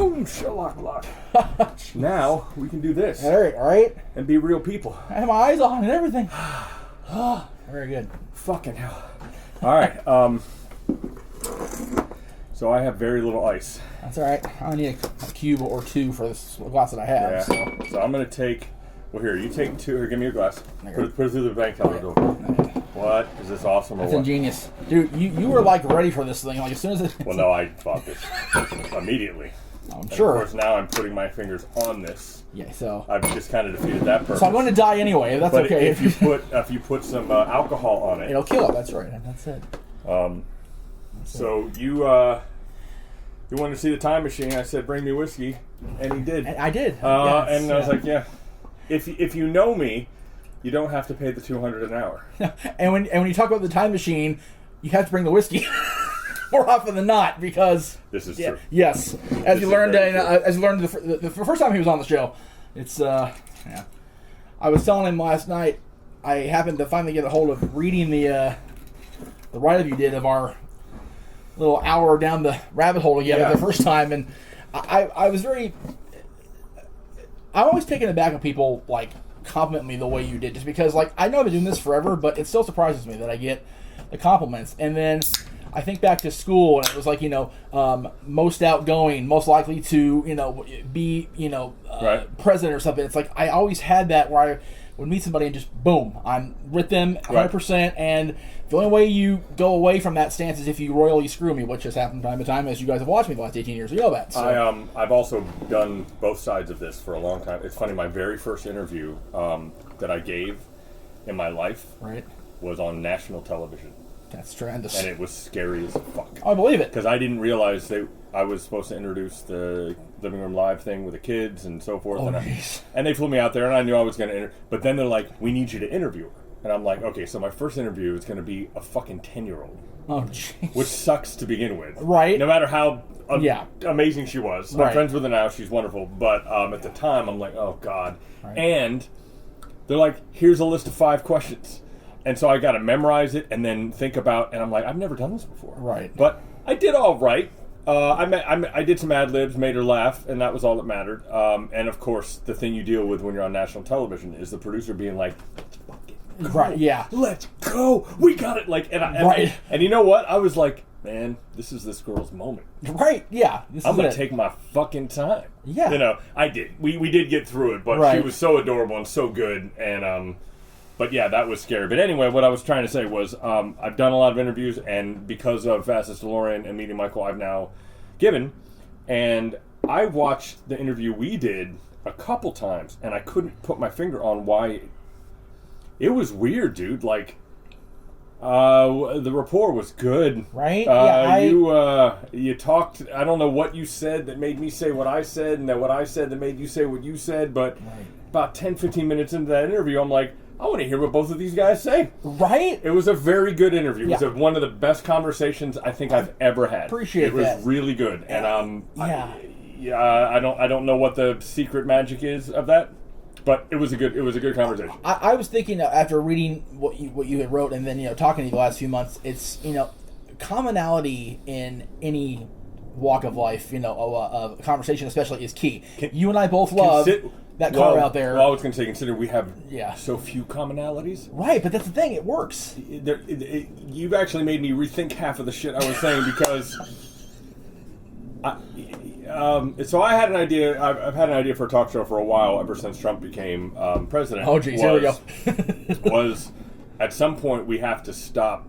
Boom, shalak lock. Now we can do this. All right. And be real people. I have my eyes on and everything. Very good. Fucking hell. All right. So I have very little ice. That's all right. I only need a cube or two for this glass that I have. Yeah. So I'm going to take... Well, here, you take two. Here, give me your glass. Put it through the bank teller. What? Is this awesome or That's what? ingenious. Dude, you were like ready for this thing. Like as soon as it... Well, no, I bought this immediately. I'm and sure. Of course, now I'm putting my fingers on this. Yeah, so... I've just kind of defeated that purpose. So I'm going to die anyway. That's but okay. If you put some alcohol on it... It'll kill it. That's right. That's it. So you wanted to see the time machine. I said, bring me whiskey. And he did. And I did. And I was like, yeah. If you know me, you don't have to pay the $200 an hour. and when you talk about the time machine, you have to bring the whiskey more often than not because this is true. Yes, as you learned the first time he was on the show, it's yeah. I was telling him last night. I happened to finally get a hold of reading the write-up you did of our little hour down the rabbit hole together the first time, and I was very. I'm always taken aback when people like compliment me the way you did, just because like I know I've been doing this forever, but it still surprises me that I get the compliments. And then I think back to school, and it was like most outgoing, most likely to be president or something. It's like I always had that where I would meet somebody and just boom, I'm with them 100%, and the only way you go away from that stance is if you royally screw me, which has happened time to time, as you guys have watched me the last 18 years. You know that. So. I've also done both sides of this for a long time. It's funny, my very first interview that I gave in my life was on national television. That's tremendous. And it was scary as fuck. I believe it. Because I didn't realize I was supposed to introduce the Living Room Live thing with the kids and so forth. And they flew me out there, and I knew I was going to but then they're like, we need you to interview her. And I'm like, okay, so my first interview is going to be a fucking 10-year-old. Oh, jeez. Which sucks to begin with. Right. No matter how amazing she was. I'm friends with her now. She's wonderful. But at the time, I'm like, oh, God. Right. And they're like, here's a list of 5 questions. And so I got to memorize it and then think about, and I'm like, I've never done this before. Right. But I did all right. I did some ad-libs, made her laugh, and that was all that mattered. And, of course, the thing you deal with when you're on national television is the producer being like, right, yeah. Let's go. We got it. And you know what? I was like, man, this is this girl's moment. Right, yeah. I'm going to take my fucking time. Yeah. I did. We did get through it, but she was so adorable and so good. And, but yeah, that was scary. But anyway, what I was trying to say was I've done a lot of interviews, and because of Fastest DeLorean and Meeting Michael, I've now given. And I watched the interview we did a couple times, and I couldn't put my finger on why. It was weird, dude. Like, the rapport was good. Right? You talked, I don't know what you said that made me say what I said, and that what I said that made you say what you said, but about 10, 15 minutes into that interview, I'm like, I want to hear what both of these guys say. Right? It was a very good interview. It was one of the best conversations I think I've ever had. Appreciate that. It was really good. And, I don't know what the secret magic is of that. But it was a good conversation. I was thinking after reading what you had wrote and then talking to you the last few months, it's commonality in any walk of life, a conversation especially is key. You and I both love that car out there. Well, I was going to say, consider we have so few commonalities. Right, but that's the thing; it works. You've actually made me rethink half of the shit I was saying because. So I had an idea. I've had an idea for a talk show for a while, ever since Trump became president. Oh, geez, here we go. Was at some point we have to stop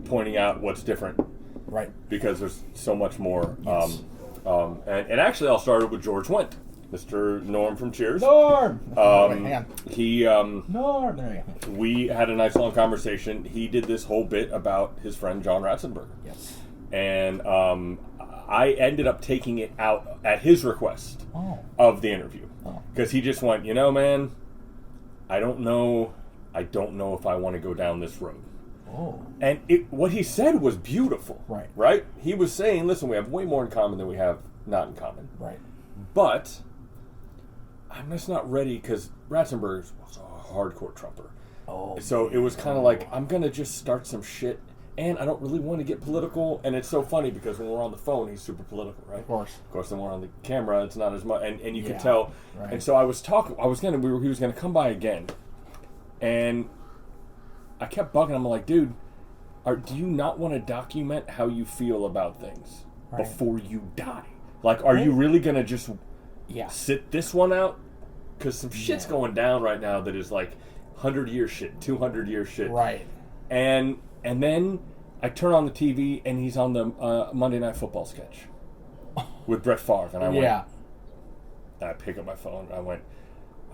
pointing out what's different, right? Because there's so much more. Yes. And actually, I'll start it with George Wendt, Mr. Norm from Cheers. Norm. Hang on. Norm. There you go. We had a nice long conversation. He did this whole bit about his friend John Ratzenberger. Yes. And I ended up taking it out at his request of the interview because he just went, man, I don't know if I want to go down this road. Oh. And what he said was beautiful. Right? He was saying, listen, we have way more in common than we have not in common. Right. But I'm just not ready because Ratzenberger was a hardcore Trumper. Oh. So it was kind of like, I'm going to just start some shit and I don't really want to get political. And it's so funny because when we're on the phone, he's super political, right? Of course. When we're on the camera, it's not as much, and you can Yeah, tell. right. And so he was gonna come by again, and I kept bugging him. I'm like, dude, do you not want to document how you feel about things before you die? Like, are you really gonna just sit this one out? Because some shit's going down right now that is like 100-year shit, 200-year shit. Right. And then I turn on the TV and he's on the Monday Night Football sketch with Brett Favre, and I went. And I pick up my phone. And I went.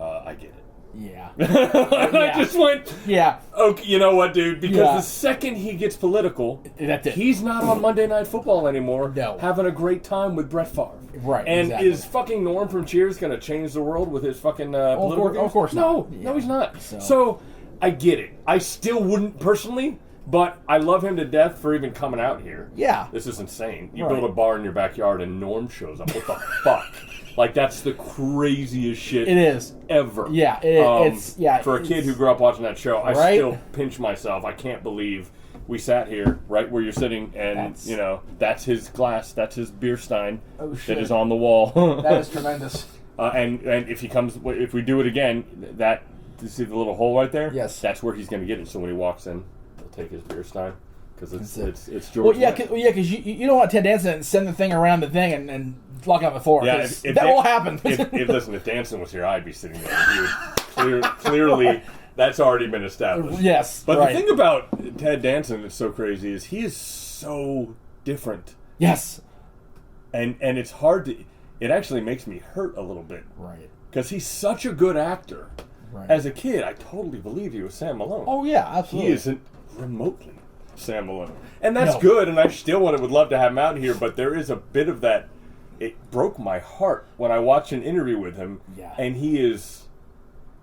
I get it. Yeah. I just went. Yeah. Okay, you know what, dude? Because the second he gets political, that's it. He's not on Monday Night Football anymore. No. Having a great time with Brett Favre. Right. And exactly. is fucking Norm from Cheers going to change the world with his fucking political views? Of course not. No, he's not. So I get it. I still wouldn't personally, but I love him to death for even coming out here. Yeah. This is insane. You build a bar in your backyard and Norm shows up. What the fuck? Like, that's the craziest shit it is ever. Yeah, for a kid who grew up watching that show, I still pinch myself. I can't believe we sat here right where you're sitting, and that's his glass, that's his beer stein that is on the wall. That is tremendous. And if we do it again, you see the little hole right there? Yes, that's where he's going to get it. So when he walks in, he'll take his beer stein. Because it's George. Well, because you don't want Ted Danson to send the thing around the thing and lock on the floor. Yeah, that will happen. If Danson was here, I'd be sitting there. He would clearly, that's already been established. Yes, but the thing about Ted Danson that's so crazy is he is so different. Yes, and it's hard to. It actually makes me hurt a little bit. Right. Because he's such a good actor. Right. As a kid, I totally believed he was Sam Malone. Oh yeah, absolutely. He isn't remotely Sam Malone, and that's good. And I still would love to have him out here, but there is a bit of that. It broke my heart when I watched an interview with him, and he is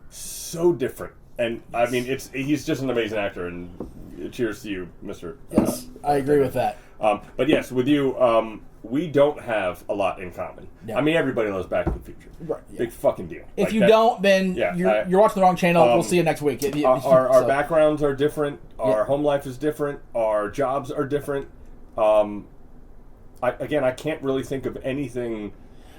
so different. And I mean, he's just an amazing actor. And cheers to you, Mr. Yes, I agree with that. But yes, with you, we don't have a lot in common. No. I mean, everybody loves Back to the Future. Right, big fucking deal. If you don't, then you're watching the wrong channel. We'll see you next week. Our backgrounds are different. Our home life is different. Our jobs are different. I can't really think of anything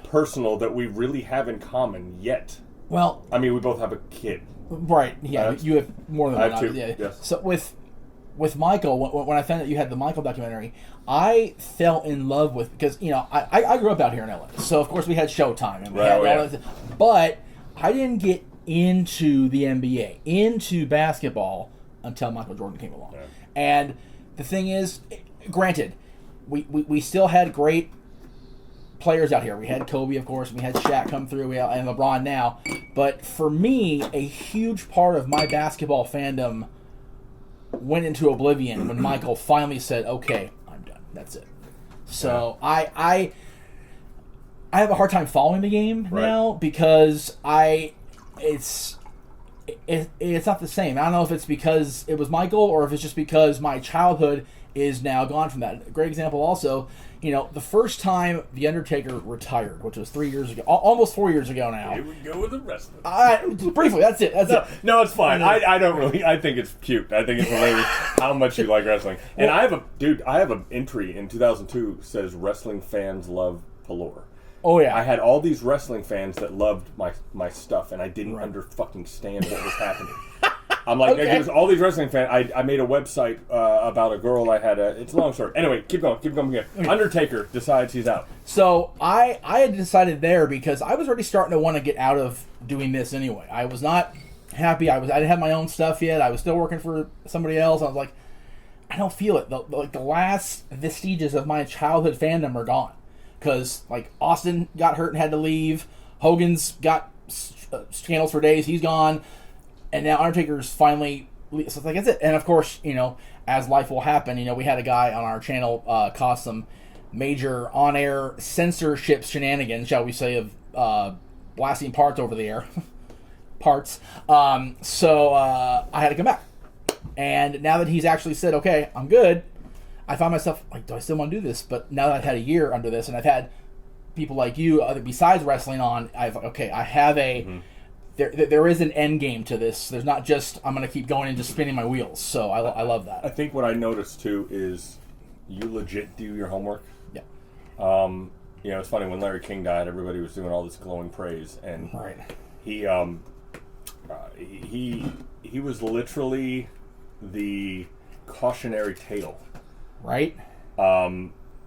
personal that we really have in common yet. Well, I mean, we both have a kid. Right. Yeah, you have more than one. I have two. Yeah. Yes. So with Michael, when I found out you had the Michael documentary, I fell in love with, because I grew up out here in LA, so of course we had Showtime and we had all that, but I didn't get into the NBA, into basketball, until Michael Jordan came along. Yeah. And the thing is, granted, we still had great players out here. We had Kobe, of course, we had Shaq come through, and LeBron now. But for me, a huge part of my basketball fandom went into oblivion when Michael finally said, "Okay, I'm done. That's it." So I have a hard time following the game now because it's not the same. I don't know if it's because it was Michael or if it's just because my childhood is now gone from that. A great example also, the first time The Undertaker retired, which was 3 years ago, almost 4 years ago now. Here we go with the wrestling. Briefly, that's it. No, it's fine. I don't really. I think it's cute. I think it's hilarious how much you like wrestling. And I have an entry in 2002 says wrestling fans love Pelor. Oh yeah. I had all these wrestling fans that loved my stuff, and I didn't fucking stand what was happening. I'm like, there's all these wrestling fans. I made a website about a girl I had. It's a long story. Anyway, keep going. Okay. Undertaker decides he's out. So I had decided there because I was already starting to want to get out of doing this anyway. I was not happy. I didn't have my own stuff yet. I was still working for somebody else. I was like, I don't feel it. The last vestiges of my childhood fandom are gone. Because Austin got hurt and had to leave. Hogan's got scandals for days. He's gone. And now Undertaker's finally, so that's it. And of course, as life will happen, we had a guy on our channel cause some major on-air censorship shenanigans, shall we say, of blasting parts over the air. So I had to come back. And now that he's actually said, okay, I'm good, I found myself do I still want to do this? But now that I've had a year under this and I've had people like you, besides wrestling on, I have a there is an end game to this. There's not just I'm going to keep going and just spinning my wheels. So I love that. I think what I noticed too is you legit do your homework. Yeah. It's funny when Larry King died, everybody was doing all this glowing praise, and right. He was literally the cautionary tale, right?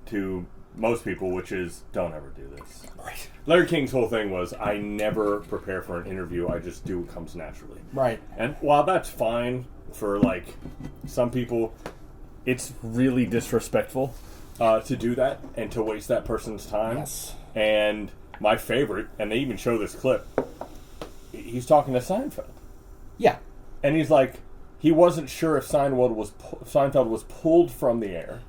To most people, which is don't ever do this. Right. Larry King's whole thing was I never prepare for an interview. I just do what comes naturally. Right. And while that's fine for like some people, it's really disrespectful to do that and to waste that person's time. Yes. And my favorite, and they even show this clip. He's talking to Seinfeld. Yeah. And he's like, he wasn't sure if Seinfeld was pulled from the air.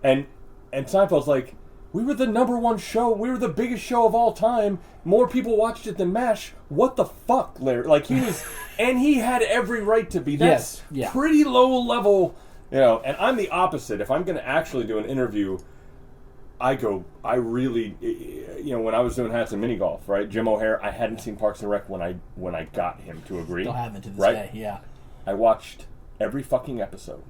And Seinfeld's like, we were the #1 show. We were the biggest show of all time. More people watched it than MASH. What the fuck, Larry? Like, he was, and he had every right to be. That's pretty low level, and I'm the opposite. If I'm going to actually do an interview, I really, when I was doing Hats and Mini Golf, right? Jim O'Hare, I hadn't seen Parks and Rec when I got him to agree. Still haven't to this right? day, yeah. I watched every fucking episode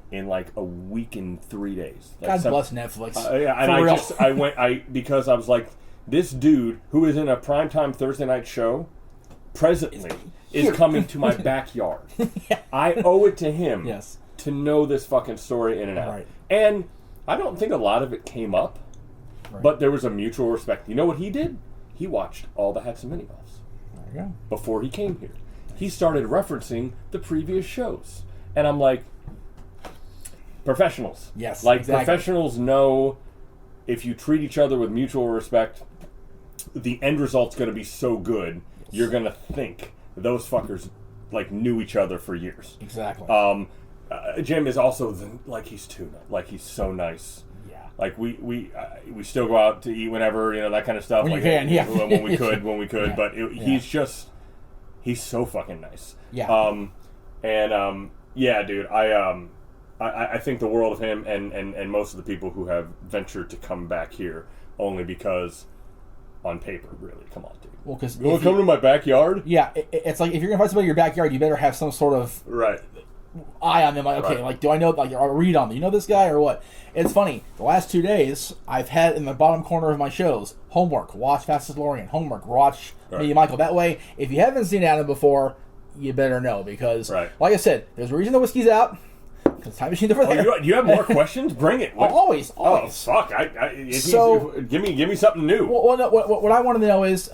in like a week and 3 days. Like God bless Netflix. And because I was like, this dude who is in a primetime Thursday night show presently is coming to my backyard. Yeah. I owe it to him to know this fucking story in and out. Right. And I don't think a lot of it came up, but there was a mutual respect. You know what he did? He watched all the Hats and Mini Golfs. There you go. Before he came here. He started referencing the previous shows. And I'm like, professionals. Yes, like, exactly. Professionals know if you treat each other with mutual respect, the end result's going to be so good, you're going to think those fuckers, like, knew each other for years. Exactly. Jim is also he's too like he's so nice. Yeah. Like we still go out to eat whenever that kind of stuff. When like, you can, yeah. When we could. Yeah. But he's so fucking nice. Yeah. Yeah, dude. I think the world of him and most of the people who have ventured to come back here only because on paper, really. Come on, dude. Well, because you want to come to my backyard? Yeah, it's like if you're gonna find somebody in your backyard, you better have some sort of eye on them. Like, okay, like, do I know, like, or read on them? You know this guy or what? It's funny. The last 2 days, I've had in the bottom corner of my shows, homework, watch Fastest DeLorean, homework, watch me and Michael. That way, if you haven't seen Adam before, you better know, because, like I said, there's a reason the whiskey's out. Because Time Machine's over there. Do you have more questions? Bring it. Always. Oh, fuck. Give me something new. Well, no, what I want to know is,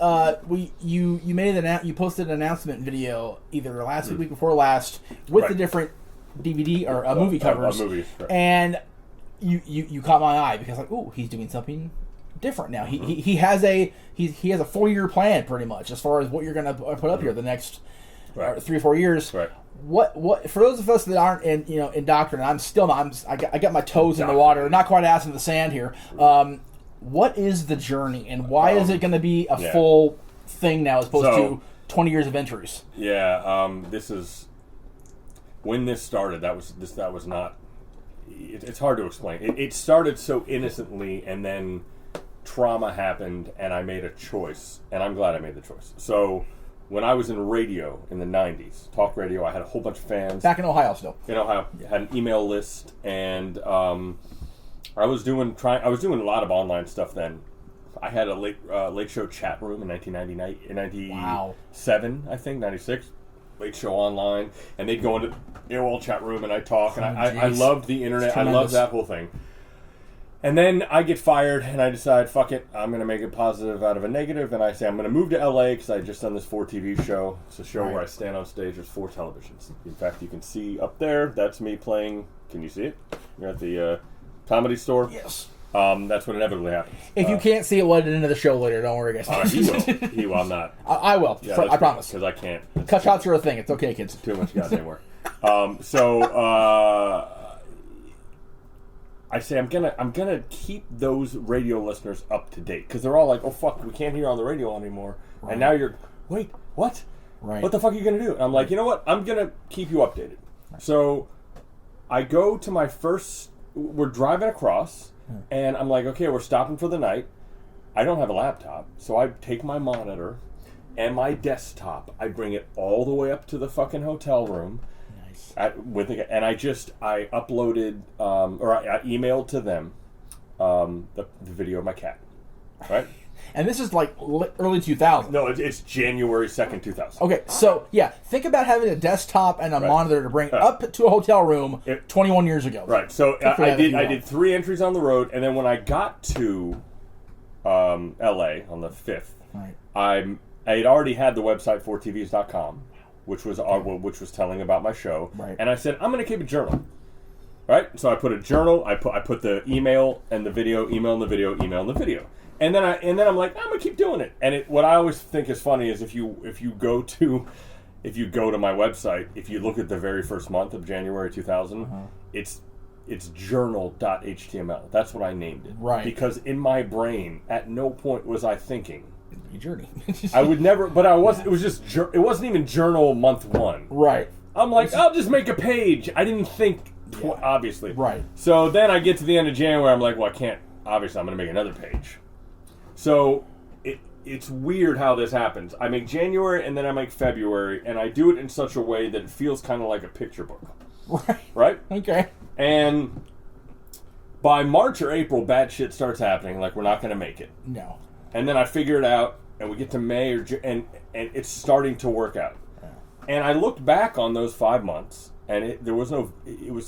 you posted an announcement video either last week before last with the different DVD or movie covers, and you caught my eye because like, ooh, he's doing something different now. He has a 4-year plan pretty much as far as what you're going to put up here the next 3 or 4 years. Right. What for those of us that aren't in doctrine, I'm still not. I got my toes in the water, not quite ass in the sand here. What is the journey, and why is it going to be a full thing now as opposed to 20 years of entries? Yeah, this is when this started. That was not. It's hard to explain. It started so innocently, and then trauma happened, and I made a choice, and I'm glad I made the choice. So. When I was in radio in the 90s, talk radio, I had a whole bunch of fans. Back in Ohio still. In Ohio. Had an email list, and I was doing a lot of online stuff then. I had a late show chat room in 1997, I think, 96. Late show online, and they'd go into AOL chat room, and I'd talk, and I loved the internet. I loved that whole thing. And then I get fired, and I decide, fuck it, I'm going to make a positive out of a negative, and I say I'm going to move to LA because I just done this 4 TV show. It's a show where I stand on stage. There's 4 televisions. In fact, you can see up there, that's me playing. Can you see it? You're at the Comedy Store. Yes. That's what inevitably happens. If you can't see it, let it into the show later. Don't worry, guys. He will. He will. I'm not. I will. Yeah, I promise. Because I can't. Cut shots are a thing. It's okay, kids. Too much goddamn work. I say I'm gonna keep those radio listeners up to date because they're all like, oh fuck, we can't hear on the radio anymore. Right. And now you're wait, what? Right. What the fuck are you gonna do? And I'm like, you know what? I'm gonna keep you updated. Right. So I go to my first. We're driving across, and I'm like, okay, we're stopping for the night. I don't have a laptop, so I take my monitor, and my desktop. I bring it all the way up to the fucking hotel room. Nice. I uploaded or I emailed to them the video of my cat. Right. And this is like early 2000. No, it's January 2nd, 2000. Okay, so yeah, think about having a desktop and a monitor to bring up to a hotel room 21 years ago. Right. So I did 3 entries on the road, and then when I got to L.A. on the 5th, right. I had already had the website 4tvs.com, which was telling about my show, right. And I said I'm going to keep a journal. Right. So I put a journal. I put the email and the video, email and the video, email and the video. And then I'm like, I'm gonna keep doing it. And what I always think is funny is if you go to my website, if you look at the very first month of January 2000, it's journal.html. That's what I named it. Right. Because in my brain, at no point was I thinking your journey. I would never, but I was. It was just. It wasn't even journal month 1. Right. I'm like, I'll just make a page. I didn't think. Obviously. Right. So then I get to the end of January. I'm like, well, I can't. Obviously, I'm gonna make another page. So it's weird how this happens. I make January and then I make February, and I do it in such a way that it feels kind of like a picture book. Right. Right? Okay. And by March or April, bad shit starts happening, like we're not going to make it. No. And then I figure it out, and we get to May, and it's starting to work out. Yeah. And I looked back on those 5 months, and there was no name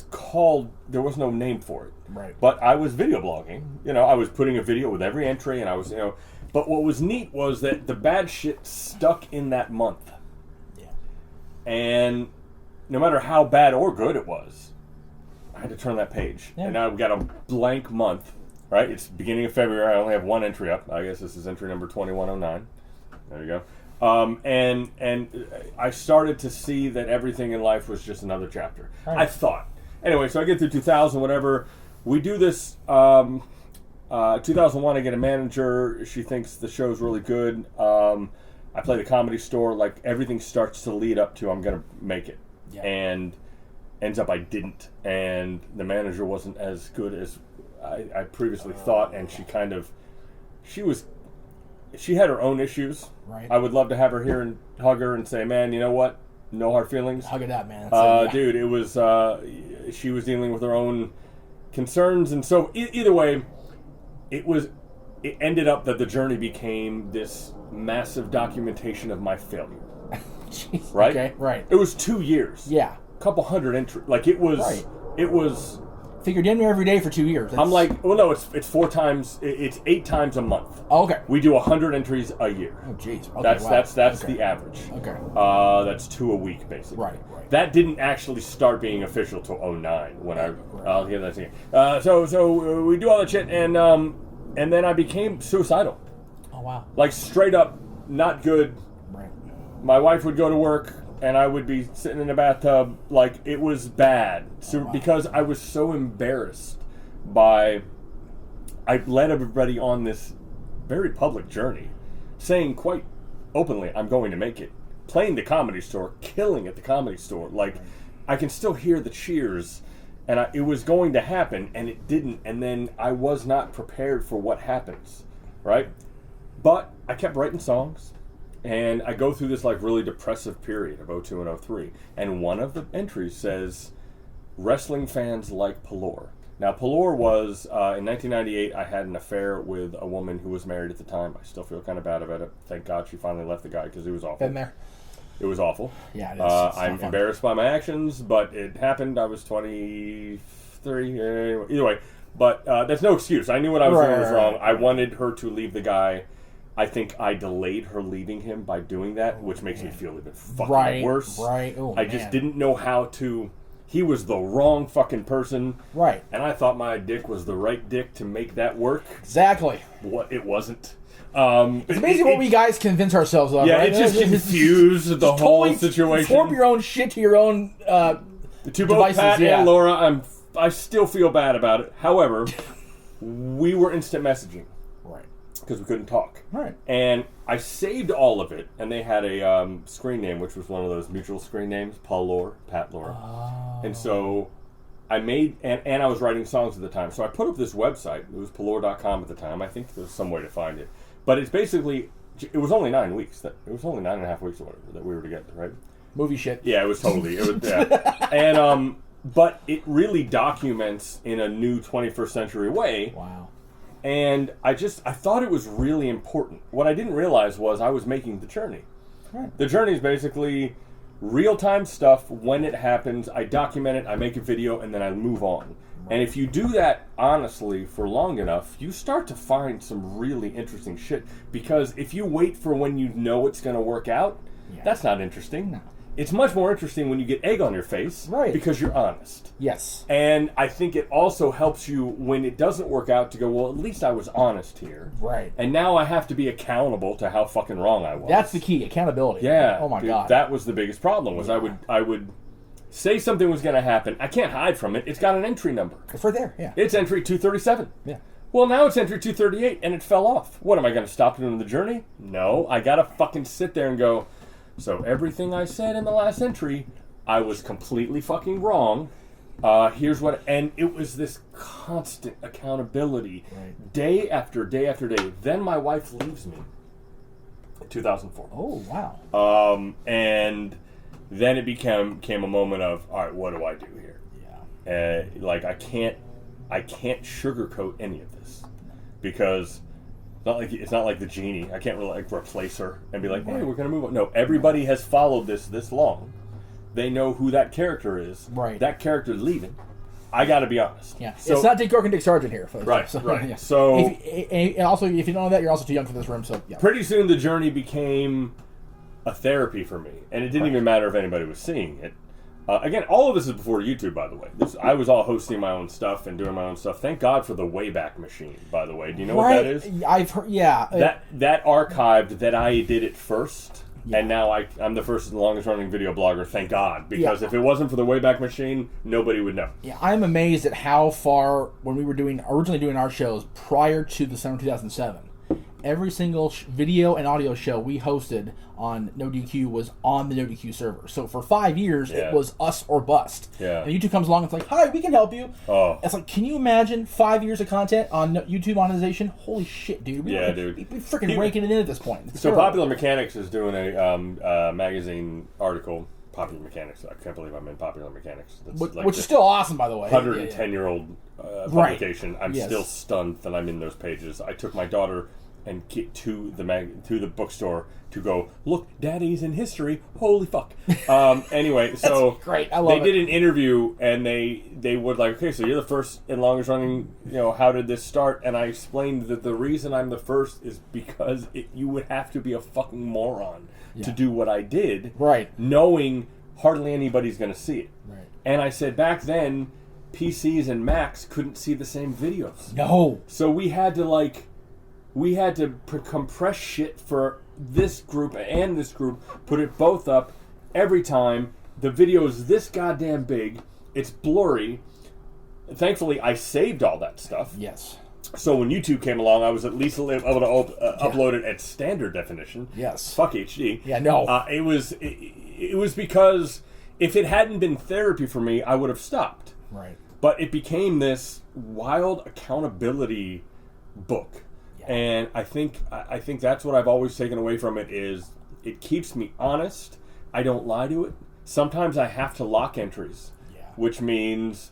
for it. Right. But I was video blogging. I was putting a video with every entry, and I was, But what was neat was that the bad shit stuck in that month. Yeah. And no matter how bad or good it was, I had to turn that page. Yeah. And now I've got a blank month, right? It's beginning of February. I only have 1 entry up. I guess this is entry number 2109. There you go. And I started to see that everything in life was just another chapter. Right. I thought. Anyway, so I get through 2000, whatever. We do this. 2001, I get a manager. She thinks the show's really good. I play the Comedy Store. Like, everything starts to lead up to I'm going to make it. Yeah. And ends up I didn't. And the manager wasn't as good as I previously thought. And she had her own issues. Right. I would love to have her here and hug her and say, man, you know what? No hard feelings. Hug it out, man. Dude, it was, she was dealing with her own concerns. And so either way, it ended up that the journey became this massive documentation of my failure. Jeez. Right? Okay, right. It was 2 years. Yeah. A couple hundred entries. Like, it was, right. It was... Figured in there every day for 2 years. I'm like, well, no, it's 4 times, it's 8 times a month. Oh, okay. We do 100 entries a year. Oh, jeez. Okay, That's okay. the average. Okay. That's 2 a week, basically. Right. That didn't actually start being official till 2009 when So we do all that shit, and then I became suicidal. Oh, wow. Like, straight up not good. Right. My wife would go to work, and I would be sitting in a bathtub. Like, it was bad. So, wow. Because I was so embarrassed I led everybody on this very public journey, saying quite openly, I'm going to make it. Playing the Comedy Store, killing at the Comedy Store. Like, I can still hear the cheers, and it was going to happen, and it didn't. And then I was not prepared for what happens, right? But I kept writing songs, and I go through this like really depressive period of 2002 and 2003. And one of the entries says, wrestling fans like Pelor. Now, Pelor was, in 1998, I had an affair with a woman who was married at the time. I still feel kind of bad about it. Thank God she finally left the guy, because it was awful. Been there. It was awful. Yeah, it is. I'm embarrassed by my actions, but it happened. I was 23. Either way. But that's no excuse. I knew what I was doing was wrong. I wanted her to leave the guy. I think I delayed her leaving him by doing that, which makes me feel even fucking worse. Right. Oh, I just didn't know how to... He was the wrong fucking person. Right. And I thought my dick was the right dick to make that work. Exactly. What it wasn't. It's amazing what we guys convince ourselves of. Yeah, right? it just confused the whole situation. Form your own shit to your own to devices, both Pat and Laura, I still feel bad about it. However, we were instant messaging. Right. Because we couldn't talk. Right. And I saved all of it, and they had a screen name, which was one of those mutual screen names, Paul Lore, Pat Lore. Oh. And so I made, and I was writing songs at the time, so I put up this website. It was Pelor.com at the time. I think there's some way to find it. But it's basically It was only 9 weeks. It was only 9.5 weeks or whatever that we were together, right? Movie shit. Yeah, it was totally. It was, yeah. And but it really documents in a new 21st century way. Wow. And I thought it was really important. What I didn't realize was I was making the journey. Right. The journey is basically real-time stuff. When it happens, I document it, I make a video, and then I move on. Right. And if you do that honestly for long enough, you start to find some really interesting shit. Because if you wait for when you know it's going to work out, that's not interesting. No. It's much more interesting when you get egg on your face, right? Because you're honest. Yes. And I think it also helps you when it doesn't work out to go, well, at least I was honest here. Right. And now I have to be accountable to how fucking wrong I was. That's the key, accountability. Yeah. Oh my God. That was the biggest problem. Was I would say something was going to happen. I can't hide from it. It's got an entry number. It's right there. Yeah. It's entry 237. Yeah. Well, now it's entry 238, and it fell off. What, am I going to stop doing the journey? No. I got to fucking sit there and go, so everything I said in the last entry, I was completely fucking wrong. Here's what... And it was this constant accountability, right, day after day after day. Then my wife leaves me in 2004. Oh, wow. And then it became a moment of, all right, what do I do here? Yeah. Like, I can't sugarcoat any of this. Because... It's not like the genie. I can't really like replace her and be like, hey, we're going to move on. No, everybody has followed this long. They know who that character is. Right. That character's leaving. I got to be honest. Yeah. So, it's not Dick York and Dick Sargent here, folks. Right, so, right. Yeah. So... And also, if you don't know that, you're also too young for this room, so yeah. Pretty soon the journey became a therapy for me. And it didn't even matter if anybody was seeing it. Again, all of this is before YouTube, by the way. I was all hosting my own stuff and doing my own stuff. Thank God for the Wayback Machine, by the way. Do you know what that is? I've heard, yeah. That archived that I did it first, and now I'm the first and longest running video blogger, thank God. Because if it wasn't for the Wayback Machine, nobody would know. Yeah, I'm amazed at how far, when we were originally doing our shows prior to the summer 2007, every single video and audio show we hosted on NoDQ was on the NoDQ server. So for 5 years, it was us or bust. Yeah. And YouTube comes along and it's like, hi, we can help you. Oh. It's like, can you imagine 5 years of content on YouTube monetization? Holy shit, dude. Dude. We're freaking raking it in at this point. It's so terrible. Popular Mechanics is doing a magazine article. Popular Mechanics. I can't believe I'm in Popular Mechanics. Which is still awesome, by the way. 110-year-old publication. I'm still stunned that I'm in those pages. I took my daughter and get to the bookstore to go, look, Daddy's in history. Holy fuck. Anyway, so that's great. I love they did an interview and they would like, okay, so you're the first and longest running, how did this start? And I explained that the reason I'm the first is because you would have to be a fucking moron to do what I did. Right. Knowing hardly anybody's going to see it. Right. And I said back then, PCs and Macs couldn't see the same videos. No. So we had to compress shit for this group and this group, put it both up every time. The video is this goddamn big. It's blurry. Thankfully, I saved all that stuff. Yes. So when YouTube came along, I was at least able to upload it at standard definition. Yes. Fuck HD. Yeah, no. It was because if it hadn't been therapy for me, I would have stopped. Right. But it became this wild accountability book. And I think that's what I've always taken away from it is it keeps me honest. I don't lie to it. Sometimes I have to lock entries, which means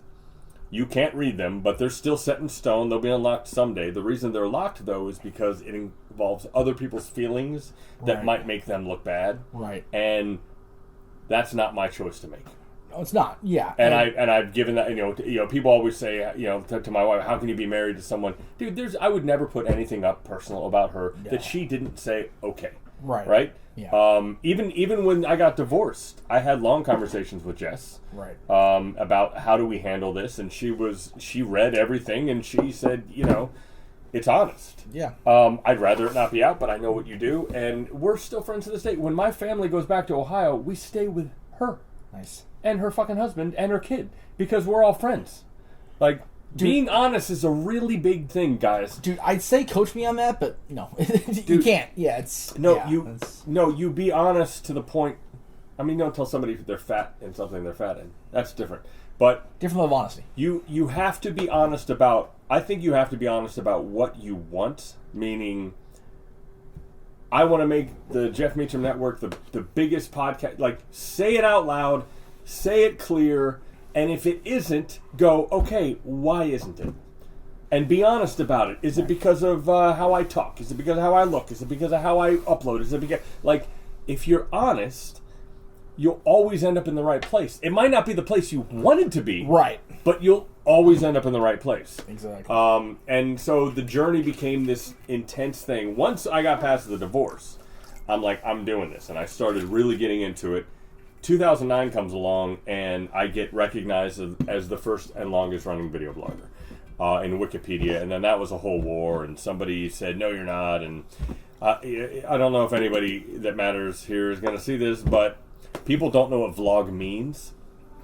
you can't read them, but they're still set in stone. They'll be unlocked someday. The reason they're locked, though, is because it involves other people's feelings that might make them look bad. Right. And that's not my choice to make. No, it's not. Yeah. And I've given that, people always say, to my wife, how can you be married to someone? Dude, I would never put anything up personal about her that she didn't say okay. Right. Right? Yeah. Even when I got divorced, I had long conversations with Jess. Right. About how do we handle this, and she read everything, and she said, it's honest. Yeah. I'd rather it not be out, but I know what you do, and we're still friends to this day. When my family goes back to Ohio, we stay with her. Nice. And her fucking husband and her kid, because we're all friends. Like, being honest is a really big thing, guys. Dude, I'd say coach me on that, but no, you can't. Yeah, it's you be honest to the point. I mean, don't tell somebody they're fat in something they're fat in. That's different. But different level of honesty. You have to be honest about. I think you have to be honest about what you want. Meaning, I want to make the Jeff Meacham Network the biggest podcast. Like, say it out loud, say it clear, and if it isn't, go, okay, why isn't it? And be honest about it. Is it because of how I talk? Is it because of how I look? Is it because of how I upload? Is it because... Like, if you're honest, you'll always end up in the right place. It might not be the place you wanted to be. Right. But you'll always end up in the right place. Exactly. And so the journey became this intense thing. Once I got past the divorce, I'm like, I'm doing this. And I started really getting into it. 2009 comes along, and I get recognized as the first and longest running video blogger in Wikipedia. And then that was a whole war, and somebody said, no, you're not. And I don't know if anybody that matters here is going to see this, but people don't know what vlog means.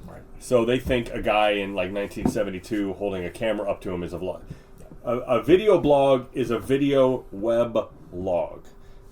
Right. So they think a guy in like 1972 holding a camera up to him is a vlog. A video blog is a video web log.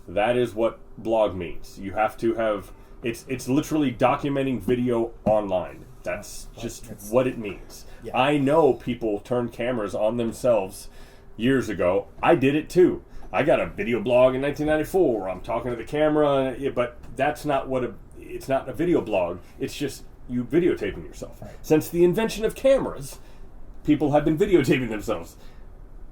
That is what blog means. You have to have... It's literally documenting video online. That's just what it means. Yeah. I know people turned cameras on themselves years ago. I did it too. I got a video blog in 1994 where I'm talking to the camera, but that's not what it's not a video blog. It's just you videotaping yourself. Right. Since the invention of cameras, people have been videotaping themselves.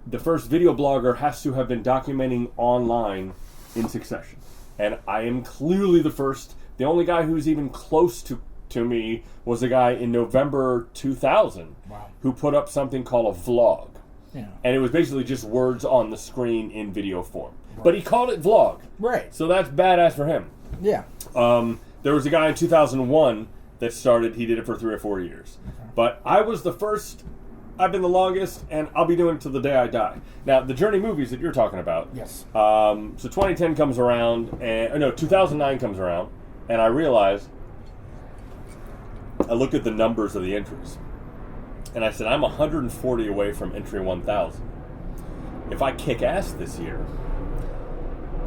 The first video blogger has to have been documenting online in succession. And I am clearly the first. The only guy who's even close to me was a guy in November 2000 who put up something called a vlog. Yeah. And it was basically just words on the screen in video form. Right. But he called it vlog. Right. So that's badass for him. Yeah. There was a guy in 2001 that started, he did it for 3 or 4 years. Okay. But I was the first, I've been the longest, and I'll be doing it till the day I die. Now, the Journey movies that you're talking about. Yes. So 2010 comes around, 2009 comes around, and I realized, I looked at the numbers of the entries, and I said, I'm 140 away from entry 1,000. If I kick ass this year,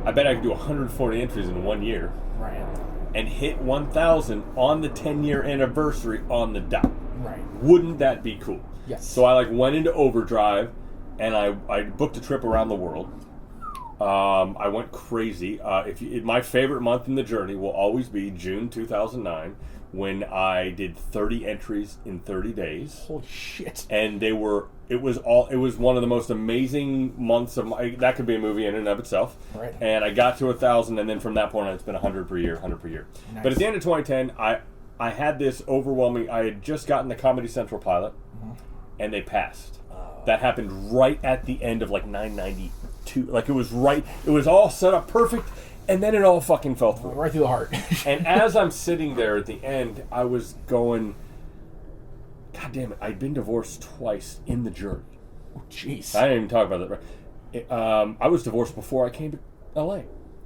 I bet I can do 140 entries in 1 year. Right. And hit 1,000 on the 10-year anniversary on the dot. Right. Wouldn't that be cool? Yes. So I went into overdrive, and I booked a trip around the world. I went crazy. My favorite month in the journey will always be June 2009, when I did 30 entries in 30 days. Holy shit! And it was one of the most amazing months of my. That could be a movie in and of itself. Right. And I got to 1,000, and then from that point on, it's been 100 per year. Nice. But at the end of 2010, I had this overwhelming. I had just gotten the Comedy Central pilot, and they passed. That happened right at the end of 992. It was right. It was all set up perfect. And then it all fucking fell through. Right through the heart. And as I'm sitting there at the end, I was going, God damn it, I'd been divorced twice in the journey. Oh, jeez. I didn't even talk about that. I was divorced before I came to LA.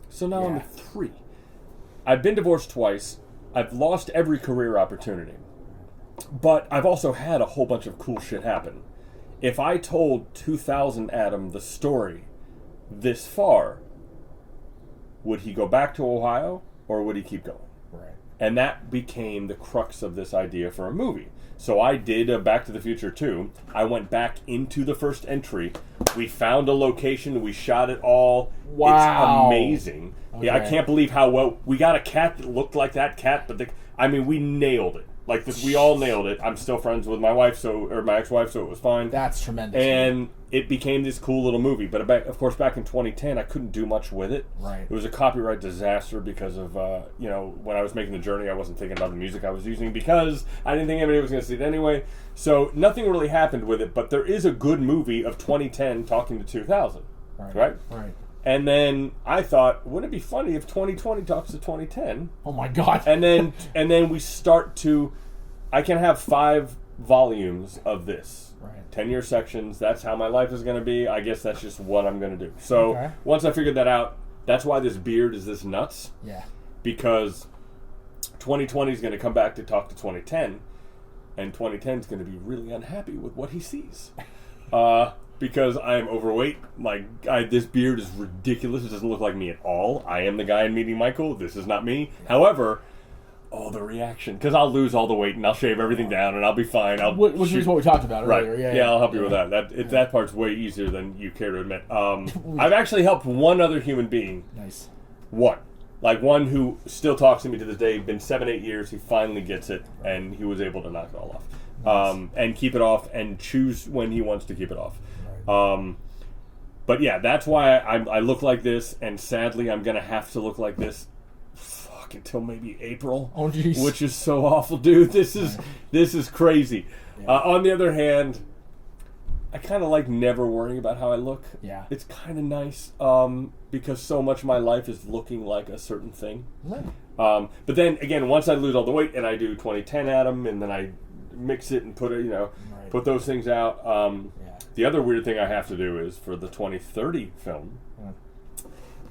So now I'm at 3. I've been divorced twice. I've lost every career opportunity. But I've also had a whole bunch of cool shit happen. If I told 2000 Adam the story this far, would he go back to Ohio, or would he keep going? Right. And that became the crux of this idea for a movie. So I did Back to the Future 2. I went back into the first entry. We found a location. We shot it all. Wow. It's amazing. Okay. Yeah, I can't believe how well... We got a cat that looked like that cat, but we nailed it. We all nailed it. I'm still friends with my wife, or my ex-wife, so it was fine. That's tremendous. And it became this cool little movie. But of course, back in 2010, I couldn't do much with it. Right. It was a copyright disaster because of, when I was making the journey, I wasn't thinking about the music I was using because I didn't think anybody was going to see it anyway. So nothing really happened with it. But there is a good movie of 2010 talking to 2000. Right? Right. And then I thought, wouldn't it be funny if 2020 talks to 2010? Oh my God. And then we start to... I can have 5 volumes of this. Right. 10-year sections. That's how my life is going to be. I guess that's just what I'm going to do. So once I figured that out, that's why this beard is this nuts. Yeah. Because 2020 is going to come back to talk to 2010, and 2010 is going to be really unhappy with what he sees. Because I am overweight. This beard is ridiculous. It doesn't look like me at all. I am the guy in Meeting Michael. This is not me. However... Oh, the reaction. Because I'll lose all the weight and I'll shave everything down and I'll be fine. Which is what we talked about earlier. Right. Yeah, I'll help you with that. That part's way easier than you care to admit. I've actually helped one other human being. Nice. One. Like one who still talks to me to this day. Been 7-8 years. He finally gets it, and he was able to knock it all off. Nice. And keep it off and choose when he wants to keep it off. Right. But yeah, that's why I look like this, and sadly I'm going to have to look like this until maybe April. Oh, jeez. Which is so awful, dude. This is crazy. Yeah. On the other hand, I kind of like never worrying about how I look. Yeah. It's kind of nice because so much of my life is looking like a certain thing. Right. But then, again, once I lose all the weight and I do 2010 Adam and then I mix it and put it, put those things out. The other weird thing I have to do is for the 2030 film,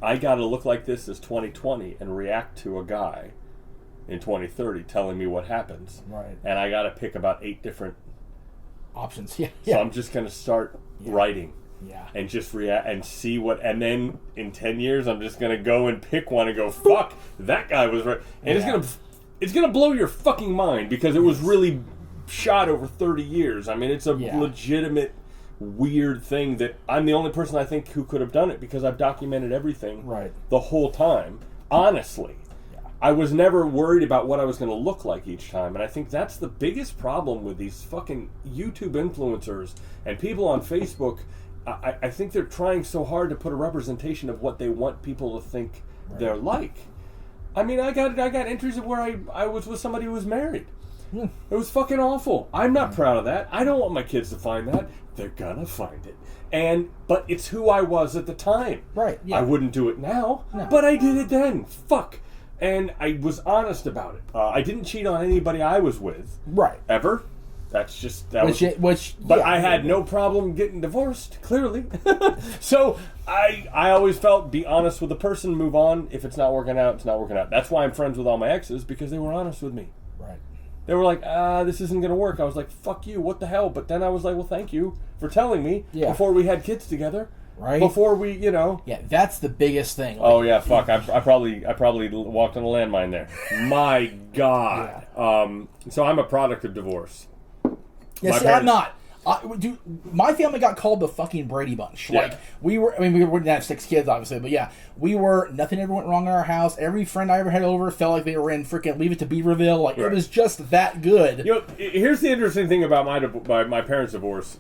I got to look like this as 2020 and react to a guy in 2030 telling me what happens. Right. And I got to pick about 8 different options. Yeah. So I'm just going to start writing. Yeah. And just react and see what, and then in 10 years I'm just going to go and pick one and go, fuck, that guy was right. And it's going to blow your fucking mind because it was really shot over 30 years. I mean, it's a legitimate weird thing that I'm the only person I think who could have done it because I've documented everything the whole time. Honestly, I was never worried about what I was going to look like each time, and I think that's the biggest problem with these fucking YouTube influencers and people on Facebook. I think they're trying so hard to put a representation of what they want people to think they're like. I mean, I got entries of where I was with somebody who was married. It was fucking awful. I'm not proud of that. I don't want my kids to find that. They're gonna find it. But it's who I was at the time. Right. Yeah. I wouldn't do it now, no. but I did it then. Fuck. And I was honest about it. I didn't cheat on anybody I was with. Right. Ever. That's just But I had no problem getting divorced, clearly. So I always felt, be honest with the person, move on. If it's not working out, it's not working out. That's why I'm friends with all my exes, because they were honest with me. Right. They were like, this isn't going to work. I was like, fuck you, what the hell? But then I was like, well, thank you for telling me before we had kids together. Right. Before we, Yeah, that's the biggest thing. Like, oh, yeah, fuck. I probably walked on a landmine there. My God. Yeah. So I'm a product of divorce. Yeah, see, I'm not. Dude, my family got called the fucking Brady Bunch. Yeah. Like, we didn't have 6 kids, obviously, but yeah, nothing ever went wrong in our house. Every friend I ever had over felt like they were in freaking Leave It to Beaverville. Like, It was just that good. Here's the interesting thing about my parents' divorce.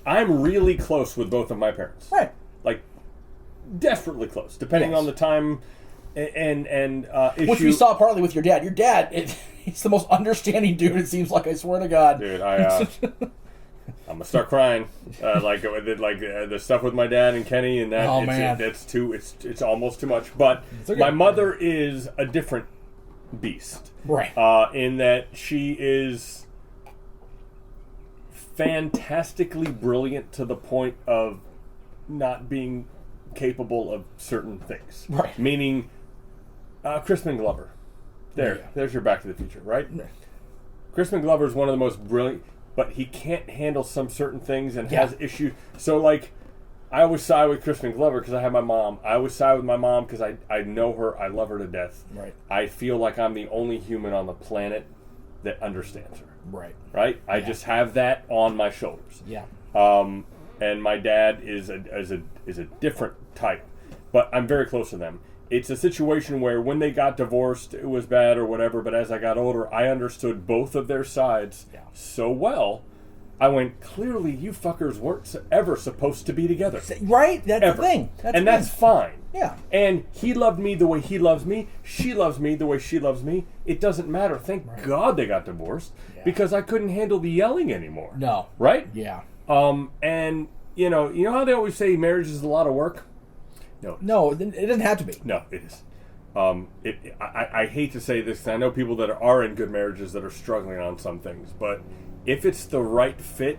I'm really close with both of my parents. Right. Like, desperately close, depending on the time and issue. Which we saw partly with your dad. Your dad, he's the most understanding dude, it seems like, I swear to God. Dude, I'm gonna start crying. The stuff with my dad and Kenny and that. Oh, man. It's almost too much. But my mother is a different beast. Right. In that she is fantastically brilliant to the point of not being capable of certain things. Right. Meaning, Crispin Glover. There's your Back to the Future, right? Crispin Glover is one of the most brilliant, but he can't handle some certain things and has issues. So, like, I always side with Crispin Glover because I have my mom. I always side with my mom because I know her. I love her to death. Right. I feel like I'm the only human on the planet that understands her. Right? I just have that on my shoulders. Yeah. And my dad is a different type, but I'm very close to them. It's a situation where when they got divorced, it was bad or whatever, but as I got older, I understood both of their sides so well. I went, clearly you fuckers weren't ever supposed to be together. Right? That's the thing. That's fine. Yeah. And he loved me the way he loves me. She loves me the way she loves me. It doesn't matter. Thank God they got divorced because I couldn't handle the yelling anymore. No. Right? Yeah. And you know how they always say marriage is a lot of work? No, it doesn't have to be. No, it is. I hate to say this, 'cause I know people that are in good marriages that are struggling on some things, but if it's the right fit,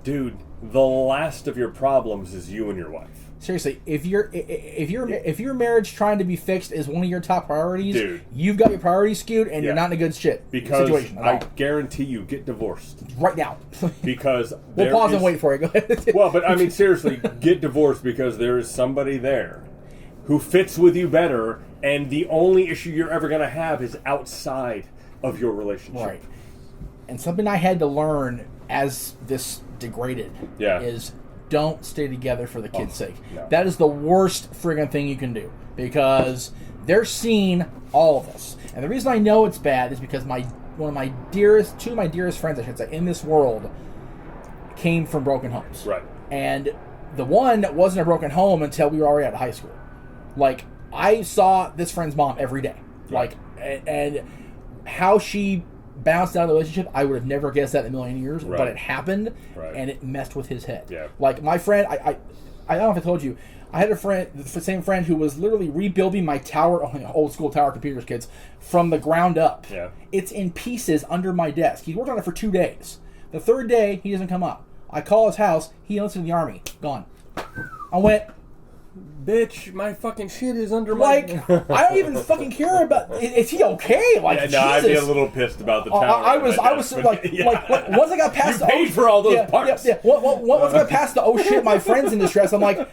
dude, the last of your problems is you and your wife. Seriously, if your marriage trying to be fixed is one of your top priorities, dude, you've got your priorities skewed and you're not in a good situation. I guarantee you get divorced right now. Because we'll pause and wait for it. Go ahead. Well, but I mean, seriously, get divorced because there is somebody there who fits with you better, and the only issue you're ever going to have is outside of your relationship. Right. And something I had to learn as this degraded is don't stay together for the kid's sake. No. That is the worst friggin' thing you can do, because they're seeing all of us. And the reason I know it's bad is because two of my dearest friends, I should say, in this world came from broken homes. Right. And the one wasn't a broken home until we were already out of high school. Like, I saw this friend's mom every day. Right. Like, and how she bounced out of the relationship, I would have never guessed that in a million years. Right. But it happened, right. and it messed with his head. Yeah. Like, my friend, I don't know if I told you, I had a friend, the same friend, who was literally rebuilding my tower, old school tower computers, kids, from the ground up. Yeah. It's in pieces under my desk. He worked on it for 2 days. The third day, he doesn't come up. I call his house. He enlisted in the Army. Gone. I went, bitch, my fucking shit is under like, my... I don't even fucking care about... Is he okay? Like, yeah, no, Jesus. I'd be a little pissed about the tower. I was like, once I got past you paid for all those parts. Yeah. Once I got past the, oh shit, my friend's in distress, I'm like,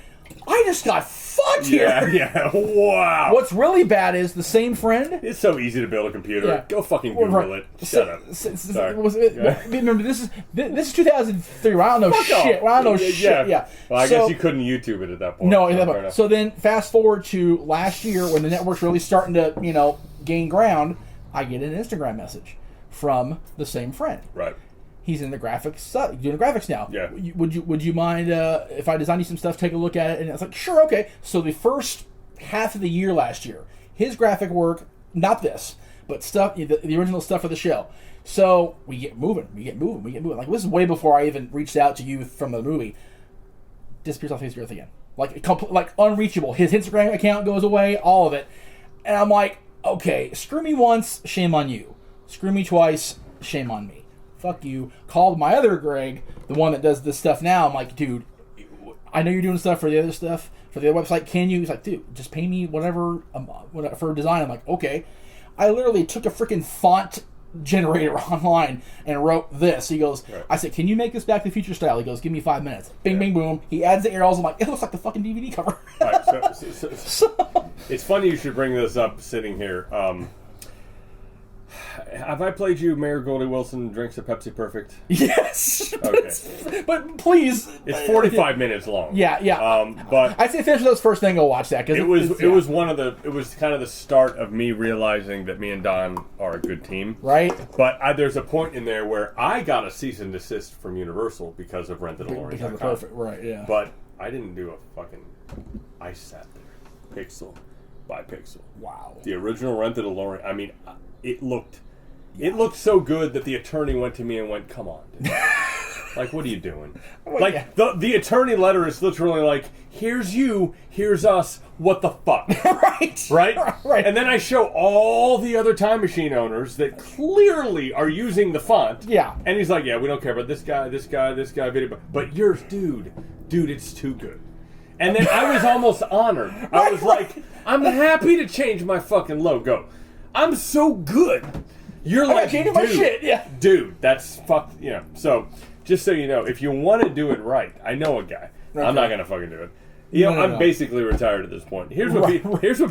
I just got fucked here. Yeah, wow. What's really bad is the same friend... It's so easy to build a computer. Yeah. Go fucking Google it. Shut up. Sorry. Remember, this is 2003. I don't know shit. I don't know shit. Yeah. Well, I guess you couldn't YouTube it at that point. No, so then fast forward to last year when the network's really starting to, gain ground, I get an Instagram message from the same friend. Right. He's in the graphics, doing the graphics now. Yeah. Would you mind if I design you some stuff? Take a look at it. And I was like, sure, okay. So the first half of the year last year, his graphic work, not this, but stuff, the original stuff for the show. So we get moving. Like, this is way before I even reached out to you from the movie. Disappears off the face of the earth again. Like unreachable. His Instagram account goes away. All of it. And I'm like, okay, screw me once, shame on you. Screw me twice, shame on me. Fuck you. Called my other Greg, the one that does this stuff now. I'm like, dude, I know you're doing stuff for the other stuff, for the other website. Can you? He's like, dude, just pay me whatever for design. I'm like, okay. I literally took a freaking font generator online and wrote this. He goes, right. I said, can you make this Back to the Future style? He goes, give me 5 minutes. Bing, bing, boom. He adds the arrows. I'm like, it looks like the fucking DVD cover. Right, so it's funny you should bring this up sitting here. Have I played you Mayor Goldie Wilson drinks a Pepsi Perfect? Yes. Okay. But please. It's 45 minutes long. Yeah. But I'd say finish those first, then go watch that. Cause it was kind of the start of me realizing that me and Don are a good team. Right. But there's a point in there where I got a cease and desist from Universal because of Rent the DeLorean. Because of Perfect, right, yeah. But I didn't do a fucking... I sat there, pixel by pixel. Wow. The original Rent the DeLorean, I mean... It looked so good that the attorney went to me and went, "Come on, dude. Like, what are you doing?" Like the attorney letter is literally like, "Here's you, here's us. What the fuck?" Right. And then I show all the other Time Machine owners that clearly are using the font. Yeah. And he's like, "Yeah, we don't care about this guy, video, but yours, dude, it's too good." And then I was almost honored. I was like, "I'm happy to change my fucking logo." I'm so good. You're like, dude, my shit. Yeah. Dude, that's fucked. So just so you know, if you want to do it right, I know a guy. Okay. I'm not gonna fucking do it. I'm basically retired at this point. Here's what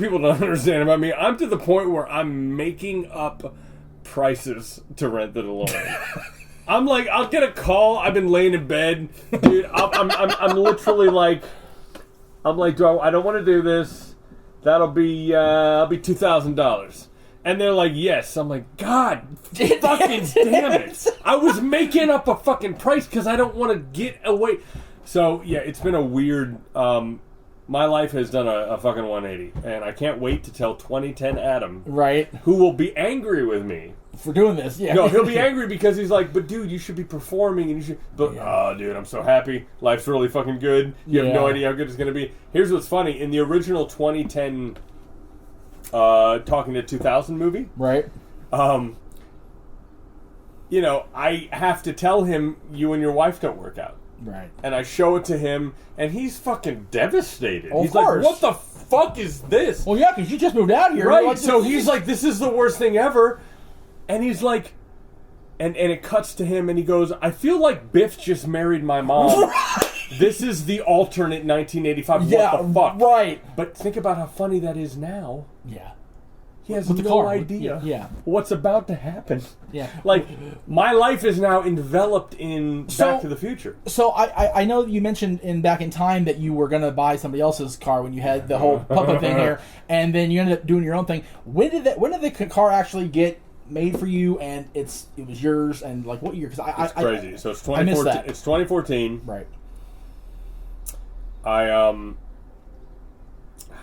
people don't understand about me. I'm to the point where I'm making up prices to rent the DeLorean. I'm like, I'll get a call. I've been laying in bed, dude. I'm literally like, I don't want to do this. That'll be $2,000. And they're like, yes. I'm like, God fucking damn it. I was making up a fucking price because I don't want to get away. So, yeah, it's been a weird... my life has done a fucking 180. And I can't wait to tell 2010 Adam... Right. Who will be angry with me. For doing this, yeah. No, he'll be angry because he's like, but dude, you should be performing and you should... But, oh, dude, I'm so happy. Life's really fucking good. You have no idea how good it's going to be. Here's what's funny. In the original 2010... Talking to 2000 movie. Right. I have to tell him you and your wife don't work out. Right. And I show it to him, and he's fucking devastated. Of he's course. Like, what the fuck is this? Well, yeah, because you just moved out here. Right. So he's like, this is the worst thing ever. And he's like, and it cuts to him, and he goes, I feel like Biff just married my mom. This is the alternate 1985. Yeah, what the fuck? Right. But think about how funny that is now. Yeah. he has with the no car. idea what's about to happen. Yeah. Like, my life is now enveloped in Back to the Future. So I know you mentioned Back in Time that you were going to buy somebody else's car when you had the whole puppet thing here, and then you ended up doing your own thing. When did the car actually get made for you, and it was yours, and like what year? Because it's crazy. So it's 2014. I missed that. It's 2014. Right. How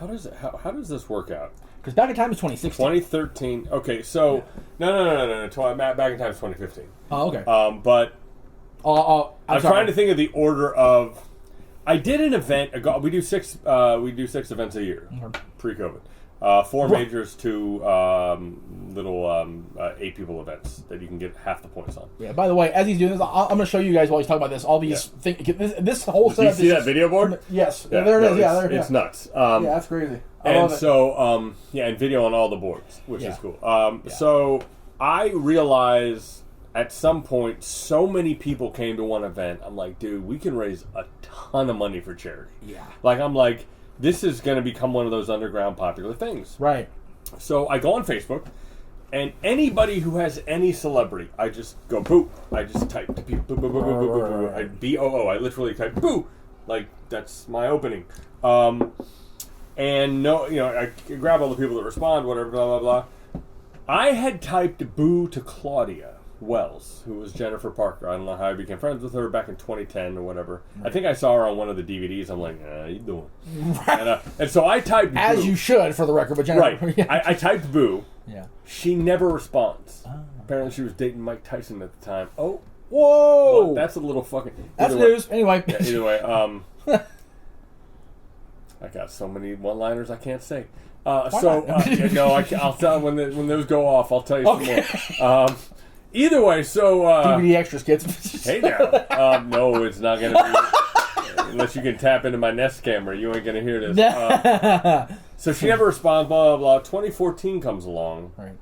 does this work out? Because Back in Time is 2016. 2013. Okay, so no. Back in Time is 2015. Oh, okay. But I'm sorry. trying to think of the order of. I did an event. We do six events a year, pre-COVID. 4 majors, 2 little 8 people events that you can get half the points on. Yeah. By the way, as he's doing this, I'm going to show you guys while he's talking about this. All these things. This whole setup. Do you see that video board? Yes. Yeah, there it is. Yeah, there. It's nuts. Yeah, that's crazy. And so, and video on all the boards, which is cool. So I realized at some point, so many people came to one event. I'm like, dude, we can raise a ton of money for charity. Yeah. Like, I'm like, this is going to become one of those underground popular things. Right. So I go on Facebook, and anybody who has any celebrity, I just go boo. I just type boo, boo, boo, boo, boo, boo, boo. I BOO. I literally type boo. Like, that's my opening. And I grab all the people that respond, whatever, blah, blah, blah. I had typed boo to Claudia Wells, who was Jennifer Parker. I don't know how I became friends with her back in 2010 or whatever. Right. I think I saw her on one of the DVDs. I'm like, how you doing? Right. And so I typed boo. As you should, for the record, but Jennifer. Right. I typed boo. Yeah. She never responds. Oh. Apparently she was dating Mike Tyson at the time. Oh. Whoa! Well, that's a little fucking... That's news. Anyway. Yeah, either way, I got so many one-liners I can't say. I'll tell when those go off. I'll tell you some more. Either way, so DVD extras, kids. Hey now, no, it's not gonna be unless you can tap into my Nest camera. You ain't gonna hear this. So she never responds. Blah blah blah. 2014 comes along. Right.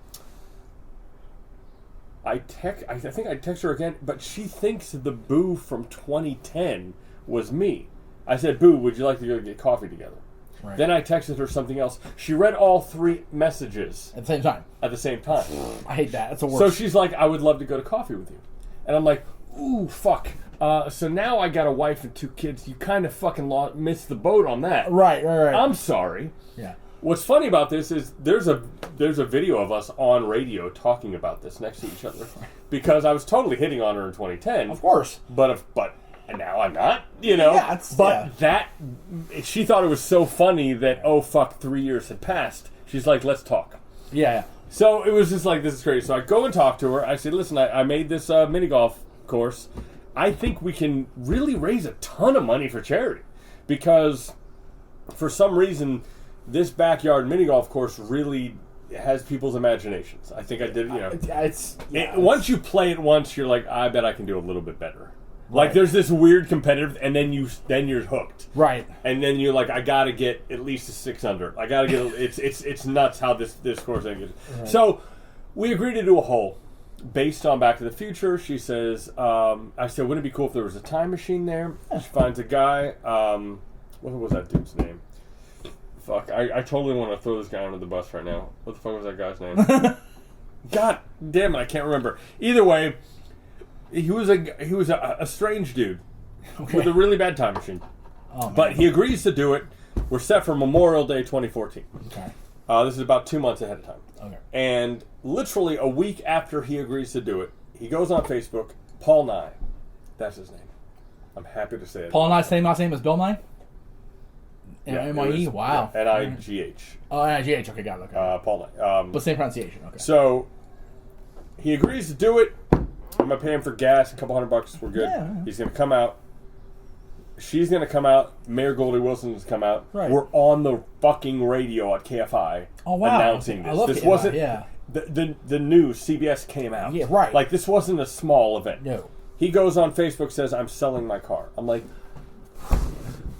I think I text her again, but she thinks the boo from 2010 was me. I said, boo, would you like to go get coffee together? Right. Then I texted her something else. She read all 3 messages. At the same time? At the same time. I hate that. That's the worst. So she's like, I would love to go to coffee with you. And I'm like, ooh, fuck. So now I got a wife and 2 kids. You kind of fucking missed the boat on that. Right. I'm sorry. Yeah. What's funny about this is there's a video of us on radio talking about this next to each other. Because I was totally hitting on her in 2010. Of course. But now I'm not, Yeah, she thought it was so funny that, 3 years had passed. She's like, let's talk. Yeah. So it was just like, this is crazy. So I go and talk to her. I said, listen, I made this mini golf course. I think we can really raise a ton of money for charity. Because for some reason, this backyard mini golf course really has people's imaginations. I think I did, once you play it once, you're like, I bet I can do a little bit better. Like, there's this weird competitive, and then you're hooked, right? And then you're like, I gotta get at least a 6 under. I gotta get. It's nuts how this course thing is. Right. So we agreed to do a hole based on Back to the Future. She says, I said, wouldn't it be cool if there was a time machine there? She finds a guy. What was that dude's name? Fuck, I totally want to throw this guy under the bus right now. What the fuck was that guy's name? God damn it, I can't remember. Either way. He was a strange dude with a really bad time machine. Oh, but he agrees to do it. We're set for Memorial Day 2014. Okay. This is about 2 months ahead of time. Okay. And literally a week after he agrees to do it, he goes on Facebook. Paul Nye, that's his name. I'm happy to say it. Paul Nye's same last name as Bill Nye. M-I-E. Wow. Yeah, N-I-G-H. Oh, N-I-G-H. Okay, got it. Okay. Paul Nye. But same pronunciation. Okay. So he agrees to do it. I'm going to pay him for gas, a couple $100, we're good. Yeah. He's going to come out. She's going to come out. Mayor Goldie Wilson's come out. Right. We're on the fucking radio at KFI announcing this. I love this KFI, wasn't yeah. The news, CBS came out. Yeah, right. Like, this wasn't a small event. No. He goes on Facebook, says, I'm selling my car. I'm like,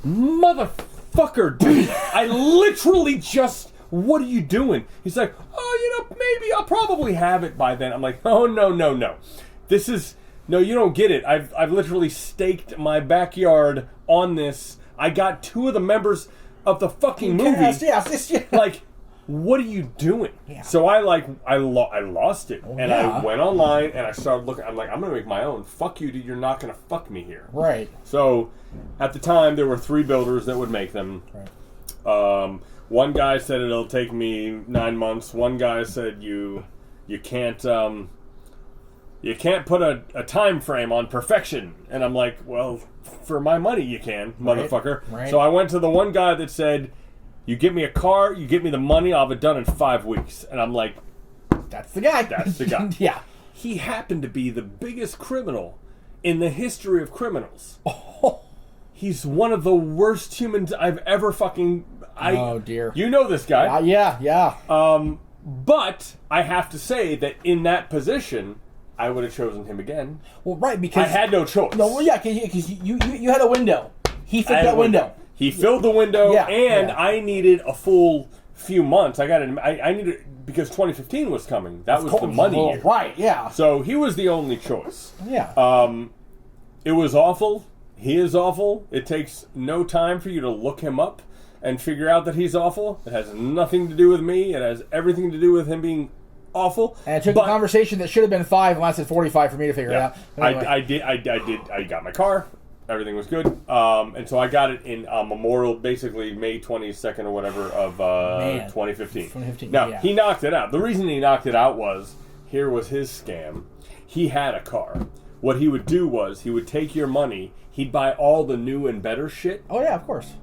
motherfucker, dude. I literally just... What are you doing? He's like, maybe I'll probably have it by then. I'm like, oh, no. This is... No, you don't get it. I've literally staked my backyard on this. I got 2 of the members of the fucking movie. Yes. Like, what are you doing? Yeah. So I lost it, and yeah. I went online and I started looking. I'm like, I'm gonna make my own. Fuck you, dude. You're not gonna fuck me here. Right. So at the time, there were 3 builders that would make them. Right. One guy said it'll take me 9 months. One guy said you can't put a time frame on perfection. And I'm like, well, for my money you can, motherfucker. Right. So I went to the one guy that said, you get me a car, you get me the money, I'll have it done in 5 weeks. And I'm like, that's the guy. That's the guy. Yeah. He happened to be the biggest criminal in the history of criminals. Oh. He's one of the worst humans I've ever fucking... Oh, dear. You know this guy. Yeah. But I have to say that in that position, I would have chosen him again. Well, right, because... I had no choice. No, well, yeah, because you had a window. He fit that window. He filled the window, and yeah. I needed a full few months. I needed... Because 2015 was coming. That was the money year. Right, yeah. So he was the only choice. Yeah. It was awful. He is awful. It takes no time for you to look him up and figure out that he's awful. It has nothing to do with me. It has everything to do with him being awful. And it took a conversation that should have been 5 and lasted 45 for me to figure it out. Anyway. I got my car. Everything was good. And so I got it in Memorial, basically May 22nd or whatever of 2015. 2015. Now, yeah. he knocked it out. The reason he knocked it out was, here was his scam. He had a car. What he would do was, he would take your money, he'd buy all the new and better shit. Oh, yeah, of course.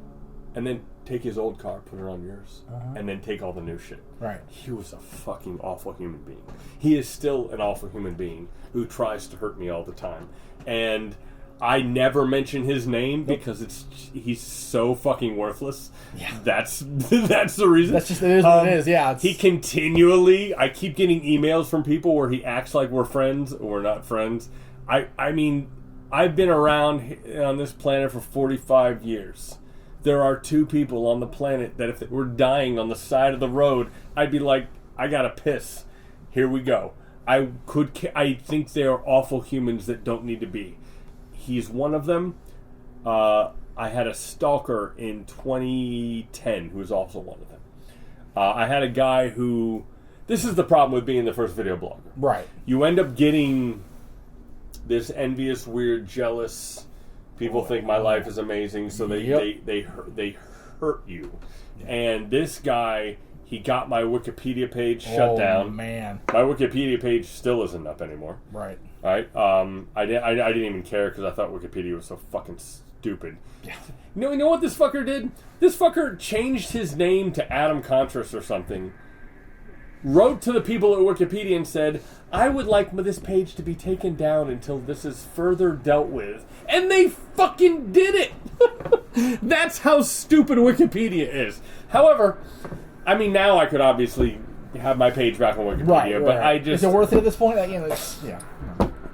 And then take his old car, put it on yours, and then take all the new shit. Right. He was a fucking awful human being. He is still an awful human being who tries to hurt me all the time. And I never mention his name because he's so fucking worthless. Yeah. That's the reason. That's just what it is, yeah. He continually, I keep getting emails from people where he acts like we're friends or we're not friends. I mean, I've been around on this planet for 45 years. There are 2 people on the planet that if they were dying on the side of the road, I'd be like, I gotta piss. Here we go. I think they are awful humans that don't need to be. He's one of them. I had a stalker in 2010 who was also one of them. I had a guy who... This is the problem with being the first video blogger. Right. You end up getting this envious, weird, jealous... People think my life is amazing, so they hurt you. Yeah. And this guy, he got my Wikipedia page shut down. Oh, man. My Wikipedia page still isn't up anymore. Right. Right? I didn't even care because I thought Wikipedia was so fucking stupid. Yeah. You know what this fucker did? This fucker changed his name to Adam Contras or something. Wrote to the people at Wikipedia and said, I would like this page to be taken down until this is further dealt with. And they fucking did it! That's how stupid Wikipedia is. However, I mean, now I could obviously have my page back on Wikipedia, but I just... Is it worth it at this point?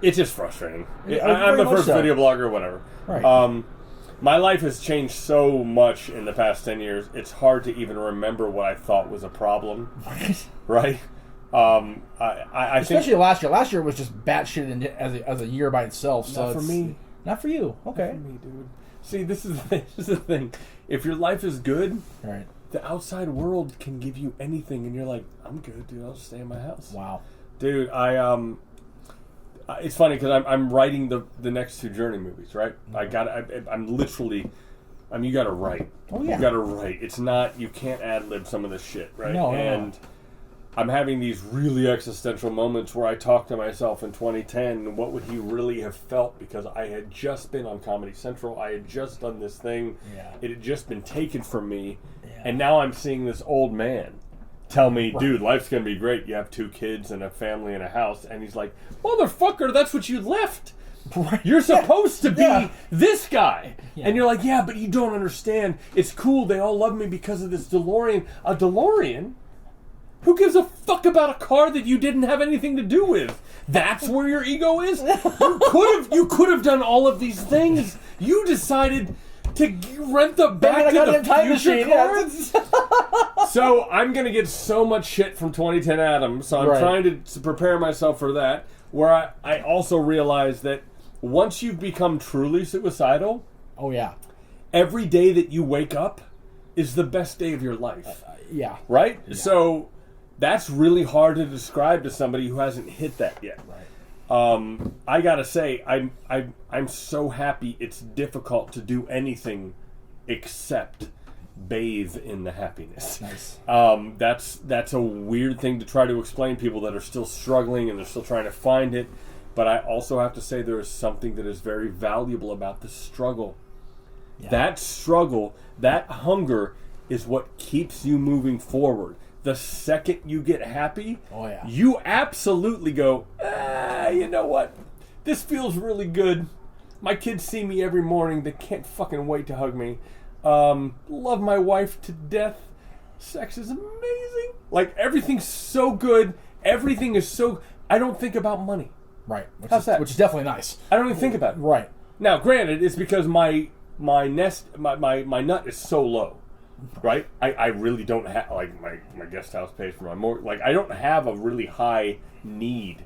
It's just frustrating. Yeah, I'm the first so. video blogger, whatever. Right. My life has changed so much in the past 10 years, it's hard to even remember what I thought was a problem. Right? I Especially last year. Last year was just batshit as a year by itself. So not for me. Not for you. Okay. Not for me, dude. See, this is the thing. If your life is good, right, the outside world can give you anything, and you're like, I'm good, dude. I'll just stay in my house. Wow. Dude, it's funny because I'm writing the next 2 Journey movies, right? I'm literally... you gotta write. Oh, yeah. You gotta write. It's not... You can't ad-lib some of this shit, right? No, and I'm having these really existential moments where I talk to myself in 2010, what would he really have felt? Because I had just been on Comedy Central. I had just done this thing. Yeah. It had just been taken from me. Yeah. And now I'm seeing this old man tell me, dude, life's going to be great. You have 2 kids and a family and a house. And he's like, motherfucker, that's what you left. Right. You're supposed to be this guy. Yeah. And you're like, yeah, but you don't understand. It's cool. They all love me because of this DeLorean. A DeLorean? Who gives a fuck about a car that you didn't have anything to do with? That's where your ego is? You could have done all of these things. You decided to rent the back of the future car? So I'm going to get so much shit from 2010 Adam, so I'm trying to prepare myself for that, where I also realize that once you've become truly suicidal, oh yeah, every day that you wake up, is the best day of your life. Yeah. Right? Yeah. So that's really hard to describe to somebody who hasn't hit that yet. Right. I gotta say, I'm so happy it's difficult to do anything except bathe in the happiness. Nice. That's a weird thing to try to explain to people that are still struggling and they're still trying to find it. But I also have to say there is something that is very valuable about the struggle. Yeah. That struggle, that hunger is what keeps you moving forward. The second you get happy, you absolutely go, you know what? This feels really good. My kids see me every morning. They can't fucking wait to hug me. Love my wife to death. Sex is amazing. Like, everything's so good. Everything is so... I don't think about money. Right. How's that? Which is definitely nice. I don't even think about it. Right. Now, granted, it's because my nut is so low. Right? I really don't have... Like, my guest house pays for my mortgage. Like, I don't have a really high need.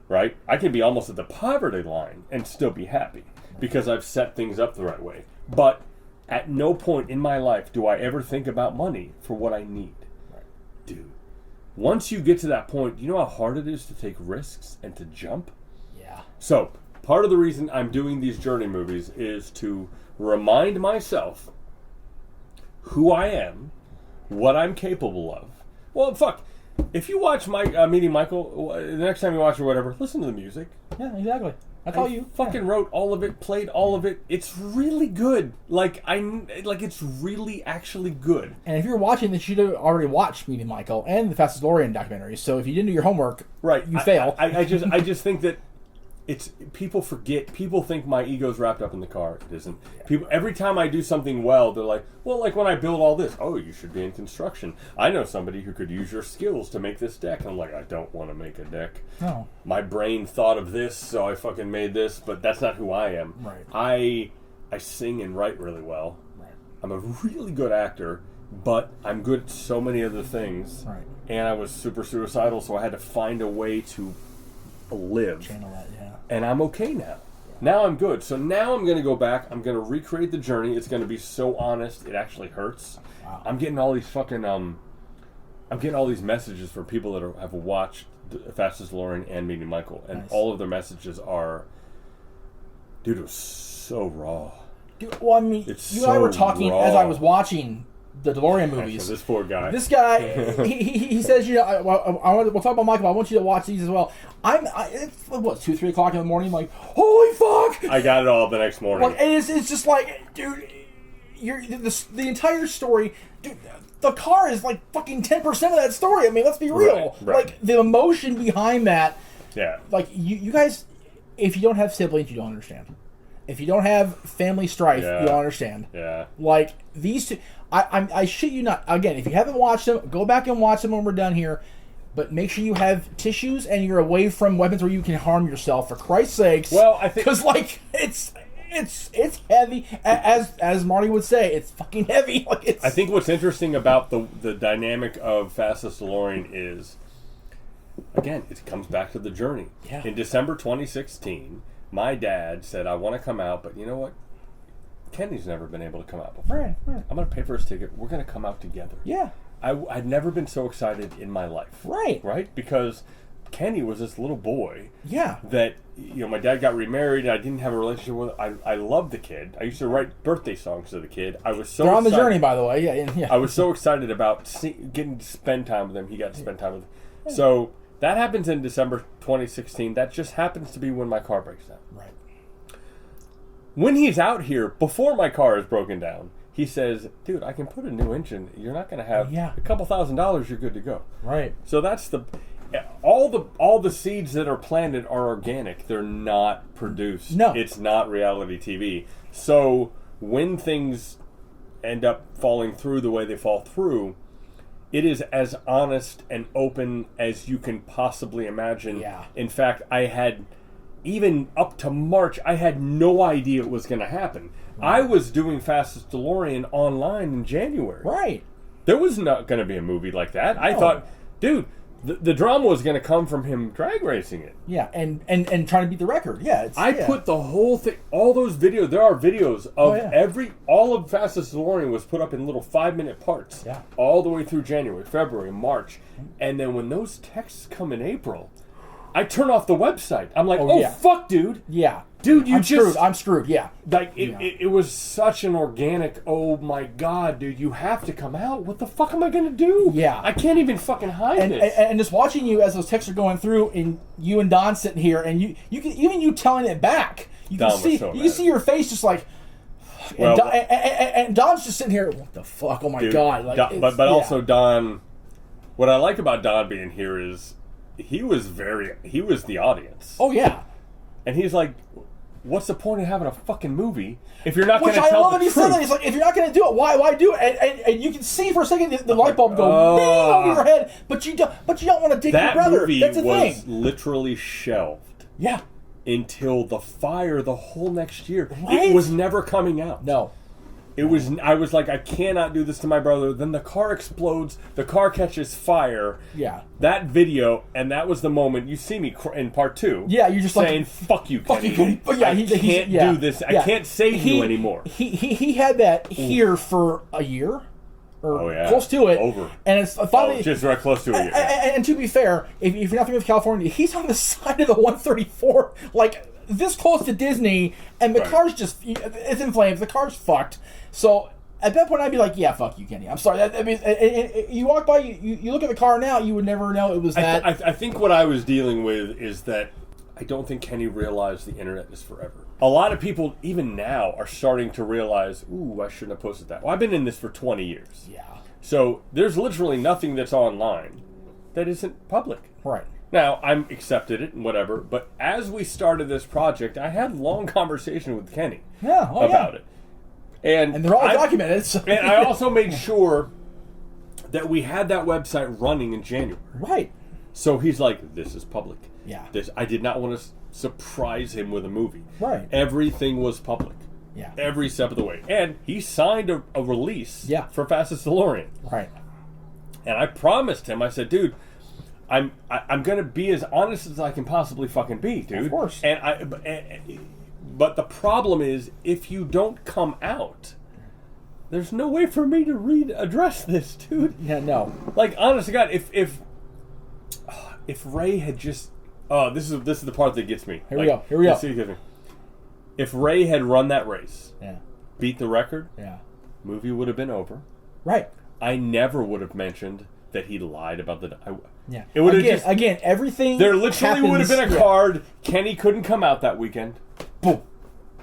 Right? I can be almost at the poverty line and still be happy. Because I've set things up the right way. But... at no point in my life do I ever think about money for what I need. Right. Dude, once you get to that point, you know how hard it is to take risks and to jump? Yeah. So, part of the reason I'm doing these journey movies is to remind myself who I am, what I'm capable of. Well, fuck, if you watch my Meeting Michael, the next time you watch or whatever, listen to the music. Yeah, exactly. That's all you fucking wrote all of it, played all of it. It's really good. It's really actually good. And if you're watching this, you'd have already watched Meeting Michael and the Fastest DeLorean documentary. So if you didn't do your homework, right, you fail. I just think that it's people forget. People think my ego's wrapped up in the car. It isn't. People every time I do something well, they're like, well, like when I build all this. Oh, you should be in construction. I know somebody who could use your skills to make this deck. And I'm like, I don't want to make a deck. No. My brain thought of this, so I fucking made this. But that's not who I am. Right. I sing and write really well. Right. I'm a really good actor, but I'm good at so many other things. Right. And I was super suicidal, so I had to find a way to live. Channel that, yeah. And I'm okay now. Now I'm good. So now I'm going to go back. I'm going to recreate the journey. It's going to be so honest. It actually hurts. Wow. I'm getting all these fucking I'm getting all these messages from people that have watched the Fastest DeLorean and Meeting Michael, and all of their messages are, dude, it was so raw. Dude, well, I mean, it's you and I were talking raw. as I was watching the DeLorean movies. This poor guy. This guy, he says, you know, we'll talk about Michael. I want you to watch these as well. It's what 2-3 o'clock in the morning. Like, holy fuck! I got it all the next morning. Like, it's just like, dude, the entire story, dude. The car is like fucking 10% of that story. I mean, let's be real. Right. Like the emotion behind that. Yeah. Like you guys, if you don't have siblings, you don't understand. If you don't have family strife, you don't understand. Yeah. Like these two, I shit you not. Again, if you haven't watched them, go back and watch them when we're done here. But make sure you have tissues and you're away from weapons where you can harm yourself. For Christ's sakes. Well, I think because like it's heavy. As Marty would say, it's fucking heavy. Like I think what's interesting about the dynamic of Fastest DeLorean is, again, it comes back to the journey. Yeah. In December 2016, my dad said, I want to come out, but you know what? Kenny's never been able to come out before. Right. I'm going to pay for his ticket. We're going to come out together. Yeah. I'd never been so excited in my life. Right? Because Kenny was this little boy. Yeah. That, you know, my dad got remarried. I didn't have a relationship with him. I loved the kid. I used to write birthday songs to the kid. I was so They're on the excited. journey, by the way. Yeah. I was so excited about getting to spend time with him. He got to spend time with him. So that happens in December 2016. That just happens to be when my car breaks down. Right. When he's out here, before my car is broken down, he says, dude, I can put a new engine. You're not going to have a couple $1,000s. You're good to go. Right. So that's all the seeds that are planted are organic. They're not produced. No. It's not reality TV. So when things end up falling through the way they fall through, it is as honest and open as you can possibly imagine. Yeah. In fact, I had, even up to March, I had no idea it was going to happen. Right. I was doing Fastest DeLorean online in January. Right. There was not going to be a movie like that. No. I thought, dude, The drama was going to come from him drag racing it. Yeah, and trying to beat the record. Yeah, I put the whole thing, all those videos. There are videos of all of Fastest DeLorean was put up in little 5-minute parts. Yeah, all the way through January, February, March, and then when those texts come in April, I turn off the website. I'm like, fuck, dude. Yeah, dude, I'm screwed. Yeah, like it was such an organic. Oh my god, dude, you have to come out. What the fuck am I gonna do? Yeah, I can't even fucking hide this. And just watching you as those texts are going through, and you and Don sitting here, and you can even you telling it back. You can see your face just like. Well, and Don's just sitting here. What the fuck? Oh my god! Like, but also Don. What I like about Don being here is he was the audience. Oh yeah, and he's like, what's the point of having a fucking movie if you're not going to tell the truth? Which I love that he said that. He's like, if you're not going to do it, why do it? And you can see for a second the light bulb go bing over your head, but you don't want to dig your brother. That movie That's the was thing. literally shelved. Yeah. Until the fire the whole next year. Right? It was never coming out. No. It was. I was like, I cannot do this to my brother. Then the car explodes. The car catches fire. Yeah. That video, and that was the moment you see me in part 2. Yeah, you're just saying, like, "Fuck you, Kenny. Fuck you, Kenny." But yeah, I can't do this. I can't save you anymore." He had that here for a year. Or close to it. Over. And it's finally... just right close to it. And to be fair, if you're not familiar with California, he's on the side of the 134, like, this close to Disney, and the car's just... It's in flames. The car's fucked. So, at that point, I'd be like, yeah, fuck you, Kenny. I'm sorry. I mean, you walk by, you look at the car now, you would never know it was that... I think what I was dealing with is that I don't think Kenny realized the internet is forever. A lot of people, even now, are starting to realize, ooh, I shouldn't have posted that. Well, I've been in this for 20 years. Yeah. So there's literally nothing that's online that isn't public. Right. Now, I'm accepted it and whatever, but as we started this project, I had a long conversation with Kenny about it. And they're all documented. So. And I also made sure that we had that website running in January. Right. So he's like, this is public. Yeah. I did not want to surprise him with a movie. Right. Everything was public. Yeah. Every step of the way. And he signed a release for Fastest DeLorean. Right. And I promised him, I said, dude, I'm going to be as honest as I can possibly fucking be, dude. Of course. But the problem is, if you don't come out, there's no way for me to address this, dude. Yeah, no. Like, honest to God, if Ray had just... Oh, this is the part that gets me. Here we go. If Ray had run that race, beat the record, movie would have been over. Right. I never would have mentioned that he lied about the... It would have again, everything... There literally would have been a card. Kenny couldn't come out that weekend. Boom.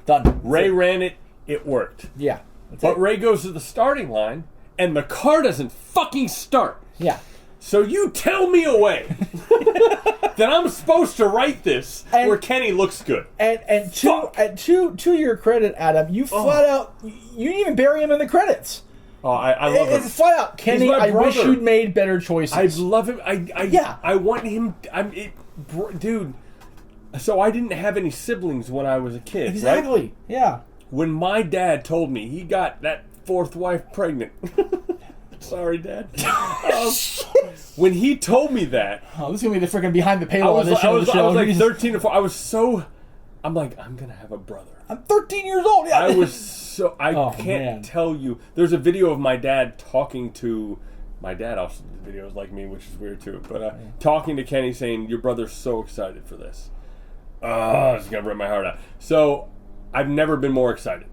Done. Ray ran it. It worked. Yeah. But Ray goes to the starting line, and the car doesn't fucking start. Yeah. So you tell me away that I'm supposed to write this where Kenny looks good. And to your credit, Adam, you flat out, you didn't even bury him in the credits. Oh, I love him. It's flat out, Kenny, I wish you'd made better choices. I love him. I want him... dude, so I didn't have any siblings when I was a kid, Exactly, right? Yeah. When my dad told me he got that 4th wife pregnant... Sorry, Dad. When he told me that... Oh, this is going to be the freaking behind the paywall edition I was of the show. like 13 or 14. I was so... I'm like, I'm going to have a brother. I'm 13 years old. Yeah. I was so... I can't tell you. There's a video of my dad talking to... My dad also did videos like me, which is weird too. But talking to Kenny saying, your brother's so excited for this. It's going to rip my heart out. So, I've never been more excited.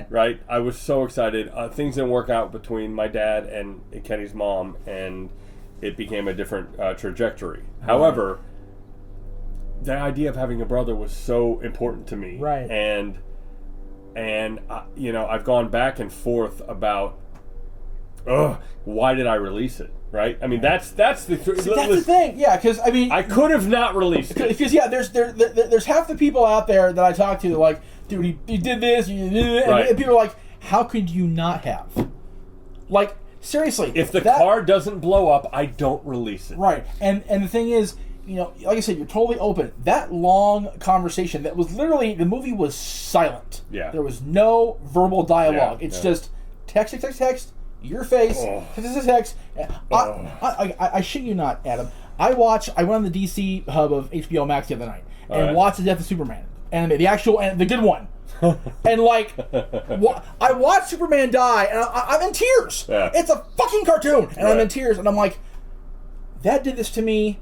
Right? I was so excited. Things didn't work out between my dad and Kenny's mom, and it became a different trajectory. However, the idea of having a brother was so important to me. Right. And I've gone back and forth about, why did I release it? Right? I mean, that's the thing. Yeah, because I mean, I could have not released it. Because there's half the people out there that I talk to that are like, dude, he did this, and people are like, how could you not have? Like, seriously, if the car doesn't blow up, I don't release it. Right. And the thing is, like I said, you're totally open. That long conversation that was literally, the movie was silent. Yeah. There was no verbal dialogue. It's just text, your face, text. I shit you not, Adam. I went on the DC hub of HBO Max the other night and watched The Death of Superman anime, the good one. And like, I watched Superman die, and I'm in tears. Yeah. It's a fucking cartoon, and I'm in tears, and I'm like, that did this to me.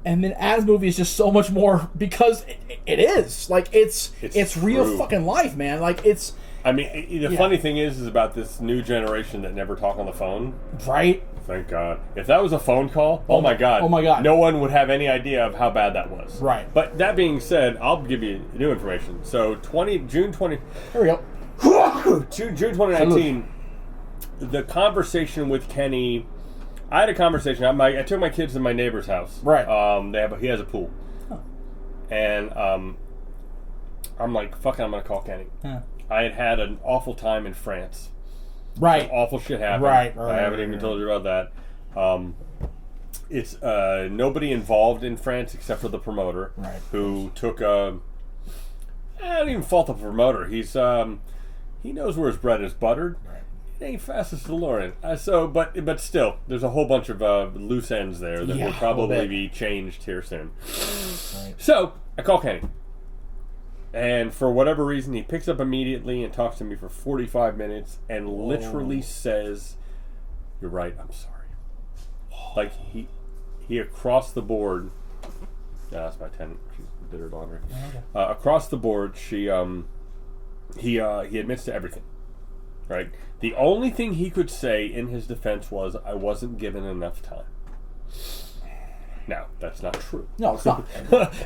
And then Adam's movie is just so much more because it is like it's real fucking life, man. Like it's. I mean, the funny thing is about this new generation that never talk on the phone. Right. Thank God. If that was a phone call, oh my God, no one would have any idea of how bad that was. Right. But that being said, I'll give you new information. So June 20. Here we go. June 2019. The conversation with Kenny. I had a conversation. I took my kids to my neighbor's house. Right. He has a pool. Huh. And I'm like, fuck it, I'm going to call Kenny. Huh. I had an awful time in France. Right. Some awful shit happened. Right. I haven't even told you about that. It's nobody involved in France except for the promoter. Right. Who took I don't even fault the promoter. He knows where his bread is buttered. Right. Ain't fast as DeLorean. But still, there's a whole bunch of loose ends there that will probably be changed here soon. Right. So I call Kenny, and for whatever reason, he picks up immediately and talks to me for 45 minutes and literally says, "You're right. I'm sorry." Like he across the board. Yeah, that's my tenant. She did her laundry. Okay. Across the board, he admits to everything. Right. The only thing he could say in his defense was, "I wasn't given enough time." Now, that's not true. No, it's not.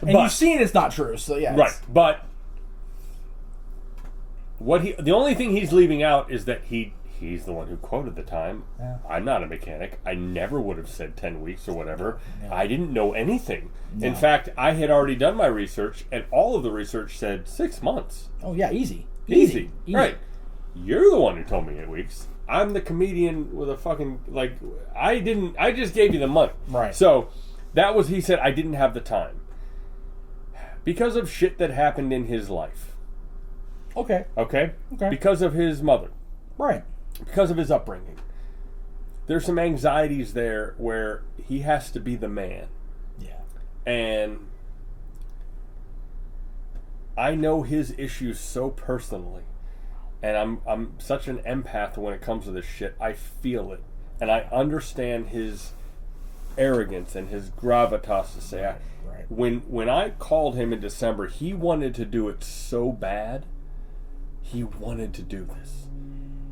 And you've seen it's not true, so yeah. Right. But the only thing he's leaving out is that he's the one who quoted the time. Yeah. I'm not a mechanic. I never would have said 10 weeks or whatever. No. I didn't know anything. No. In fact, I had already done my research, and all of the research said 6 months. Oh, yeah, easy. Right. You're the one who told me 8 weeks. I'm the comedian with a fucking, like, I just gave you the money. Right. So, he said, I didn't have the time. Because of shit that happened in his life. Okay. Because of his mother. Right. Because of his upbringing. There's some anxieties there where he has to be the man. Yeah. And I know his issues so personally. And I'm such an empath when it comes to this shit. I feel it. And I understand his arrogance and his gravitas to say. Right. When I called him in December, he wanted to do it so bad. He wanted to do this.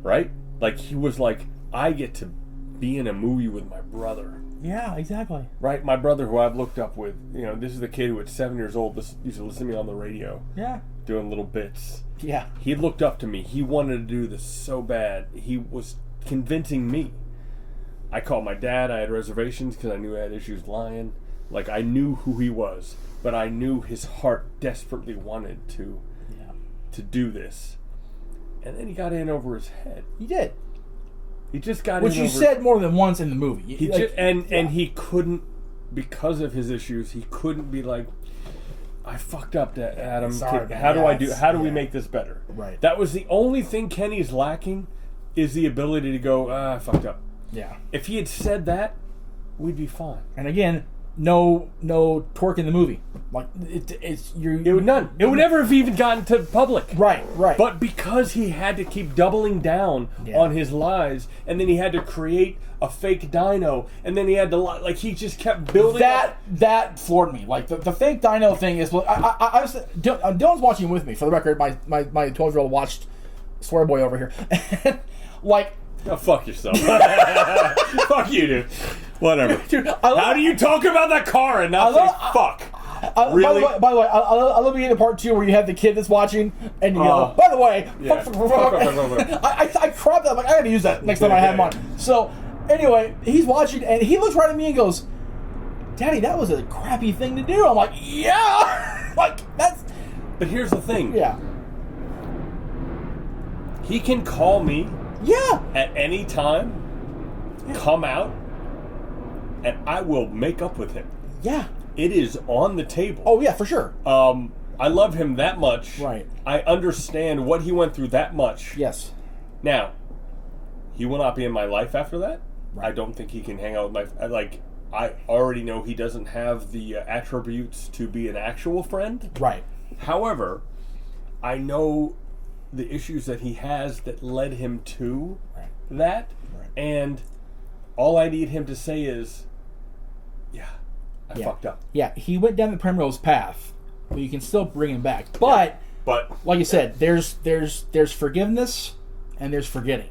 Right? Like, he was like, I get to be in a movie with my brother. Yeah, exactly. Right? My brother, who I've looked up with, this is the kid who at 7 years old used to listen to me on the radio. Yeah. Doing little bits. Yeah. He looked up to me. He wanted to do this so bad. He was convincing me. I called my dad. I had reservations because I knew I had issues lying. Like, I knew who he was, but I knew his heart desperately wanted to do this. And then he got in over his head. He did. He just got Which in you said more than once in the movie. And he couldn't, because of his issues, he couldn't be like, I fucked up, Adam. Sorry, how do we make this better? Right. That was the only thing Kenny's lacking, is the ability to go, I fucked up. Yeah. If he had said that, we'd be fine. And again, no torque in the movie. Like it would none. It would never have even gotten to public. Right. But because he had to keep doubling down on his lies, and then he had to create a fake dino, and then he had to he just kept building that floored me. Like the fake dino thing is. I was Dylan's watching with me. For the record, my 12-year-old watched Swear Boy over here. Like. Oh, fuck yourself. Fuck you, dude. Whatever. Dude, how do you talk about that car and not say fuck? Really? By the way, I love being in part 2 where you have the kid that's watching and you go, by the way, fuck. I cropped that. Like, I gotta use that next time I have him on. So, anyway, he's watching and he looks right at me and goes, Daddy, that was a crappy thing to do. I'm like, yeah! Like, that's... But here's the thing. Yeah. He can call me. Yeah. At any time, come out, and I will make up with him. Yeah. It is on the table. Oh, yeah, for sure. I love him that much. Right. I understand what he went through that much. Yes. Now, he will not be in my life after that. Right. I don't think he can hang out with my... I already know he doesn't have the attributes to be an actual friend. Right. However, I know the issues that he has that led him to that. Right. And all I need him to say is, I fucked up. Yeah, he went down the primrose path, but you can still bring him back. But like you said, there's forgiveness and there's forgetting.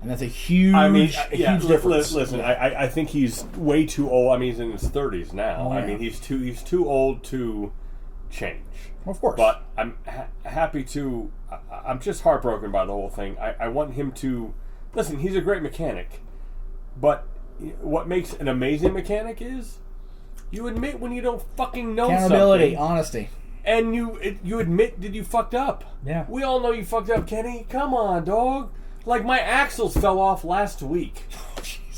And that's a huge, huge difference. Listen, I think he's way too old. I mean, he's in his 30s now. Oh, yeah. I mean, he's too old to change. Of course. But I'm happy to... I'm just heartbroken by the whole thing. I want him to... Listen, he's a great mechanic. But what makes an amazing mechanic is you admit when you don't fucking know accountability, something. honesty. And you admit that you fucked up. Yeah. We all know you fucked up, Kenny. Come on, dog. Like, my axles fell off last week.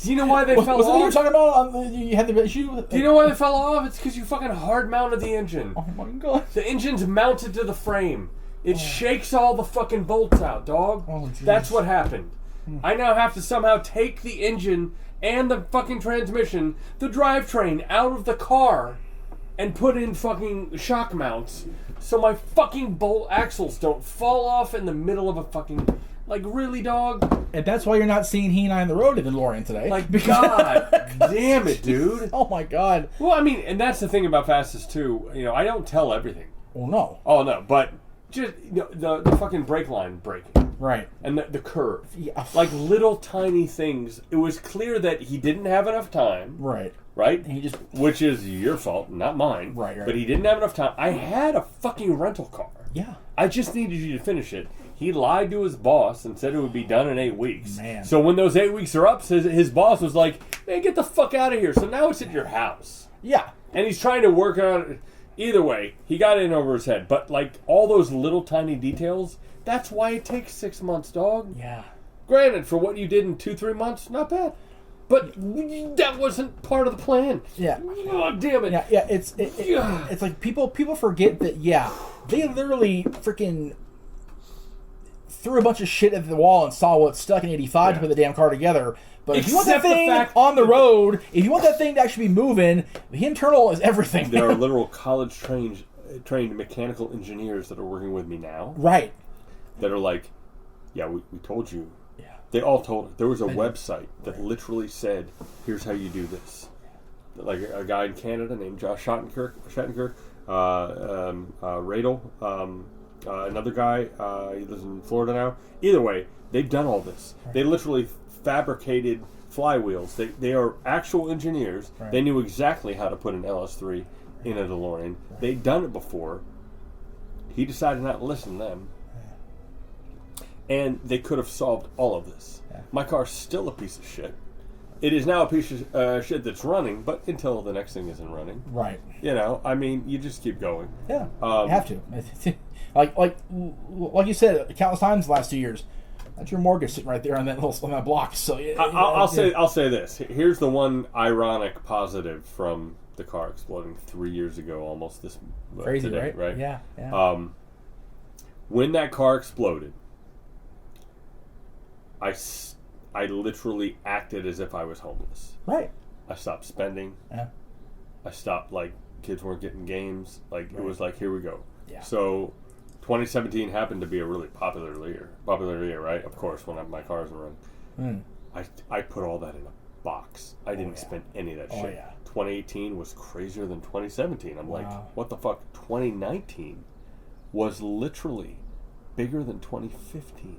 Do you know why they fell off? Was that what you were talking about? You had the issue? Do you know why they fell off? It's because you fucking hard mounted the engine. Oh my god. The engine's mounted to the frame. It shakes all the fucking bolts out, dog. Oh, that's what happened. I now have to somehow take the engine and the fucking transmission, the drivetrain, out of the car and put in fucking shock mounts so my fucking bolt axles don't fall off in the middle of a fucking... Like, really, dog? And that's why you're not seeing He-9 on the road in the DeLorean today. Like, God damn it, dude. Oh, my God. Well, I mean, and that's the thing about Fastest 2. You know, I don't tell everything. Well, no. Oh, no, but just the fucking brake line breaking. Right. And the curve. Yeah. Like, little tiny things. It was clear that he didn't have enough time. Right. Right? He just... Which is your fault, not mine. Right. But he didn't have enough time. I had a fucking rental car. Yeah. I just needed you to finish it. He lied to his boss and said it would be done in 8 weeks. Man. So when those 8 weeks are up, his boss was like, man, get the fuck out of here. So now it's at your house. Yeah. And he's trying to work on it. Either way, he got in over his head. But, like, all those little tiny details, that's why it takes 6 months, dog. Yeah. Granted, for what you did in 2-3 months, not bad. But that wasn't part of the plan. Yeah. Oh, damn it. Yeah. It's like people forget that, they literally freaking threw a bunch of shit at the wall and saw what stuck in 85 to put the damn car together. But if you want that thing on the road, if you want that thing to actually be moving, the internal is everything. There are literal college-trained mechanical engineers that are working with me now. Right. That are like, we told you. Yeah. They all told it. There was a website that literally said, here's how you do this. Like a guy in Canada named Josh Shattenkirk, Radel, another guy, he lives in Florida now. Either way, they've done all this. Right. They literally fabricated flywheels. They are actual engineers. Right. They knew exactly how to put an LS3 in a DeLorean. Right. They'd done it before. He decided not to listen to them. Yeah. And they could have solved all of this. Yeah. My car's still a piece of shit. It is now a piece of shit that's running, but until the next thing isn't running. Right. You know, I mean, you just keep going. Yeah, you have to. like you said countless times the last 2 years, that's your mortgage sitting right there on that block. So I'll say this. Here's the one ironic positive from the car exploding 3 years ago, almost this crazy today, right? Yeah. When that car exploded, I literally acted as if I was homeless. Right. I stopped spending. Yeah. I stopped, like, kids weren't getting games. Like, It was like, here we go. Yeah. So 2017 happened to be a really popular year, right? Of course, when my cars were running. I put all that in a box. I didn't spend any of that shit. Yeah. 2018 was crazier than 2017. I'm like, what the fuck? 2019 was literally bigger than 2015.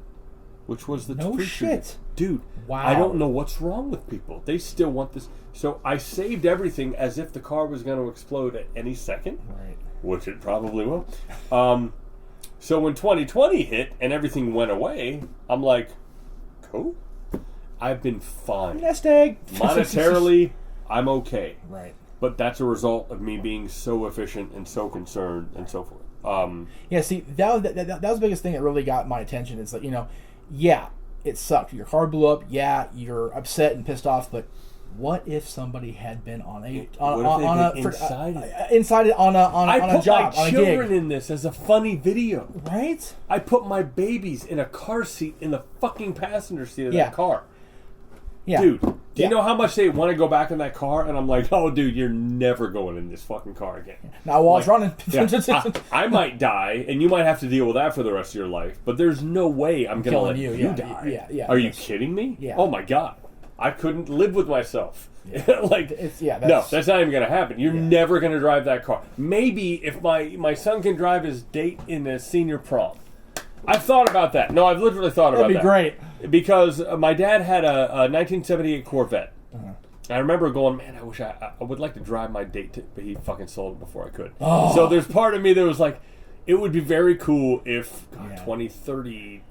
Which was the no shit, dude. Wow. I don't know what's wrong with people. They still want this. So I saved everything as if the car was going to explode at any second, right? Which it probably will. So when 2020 hit and everything went away, I'm like, cool. I've been fine. Nest egg. Monetarily, I'm okay. Right. But that's a result of me being so efficient and so concerned and so forth. See, that was the biggest thing that really got my attention. Is that it sucked. Your car blew up. Yeah, you're upset and pissed off. But what if somebody had been inside it on a job, I put my children in this as a funny video. Right? I put my babies in a car seat in the fucking passenger seat of that car. Yeah. Dude, Do you know how much they want to go back in that car? And I'm like, oh, dude, you're never going in this fucking car again. Now while it's running. I might die, and you might have to deal with that for the rest of your life. But there's no way I'm going to let you die. Yeah. Are you kidding me? Yeah. Oh, my God. I couldn't live with myself. Yeah. That's not even going to happen. You're never going to drive that car. Maybe if my son can drive his date in a senior prom. I've thought about that. No, I've literally thought about that. That'd be great. Because my dad had a 1978 Corvette. I remember going, man, I wish I would like to drive my date to, but he fucking sold it before I could. Oh. So there's part of me that was like, it would be very cool if 2032,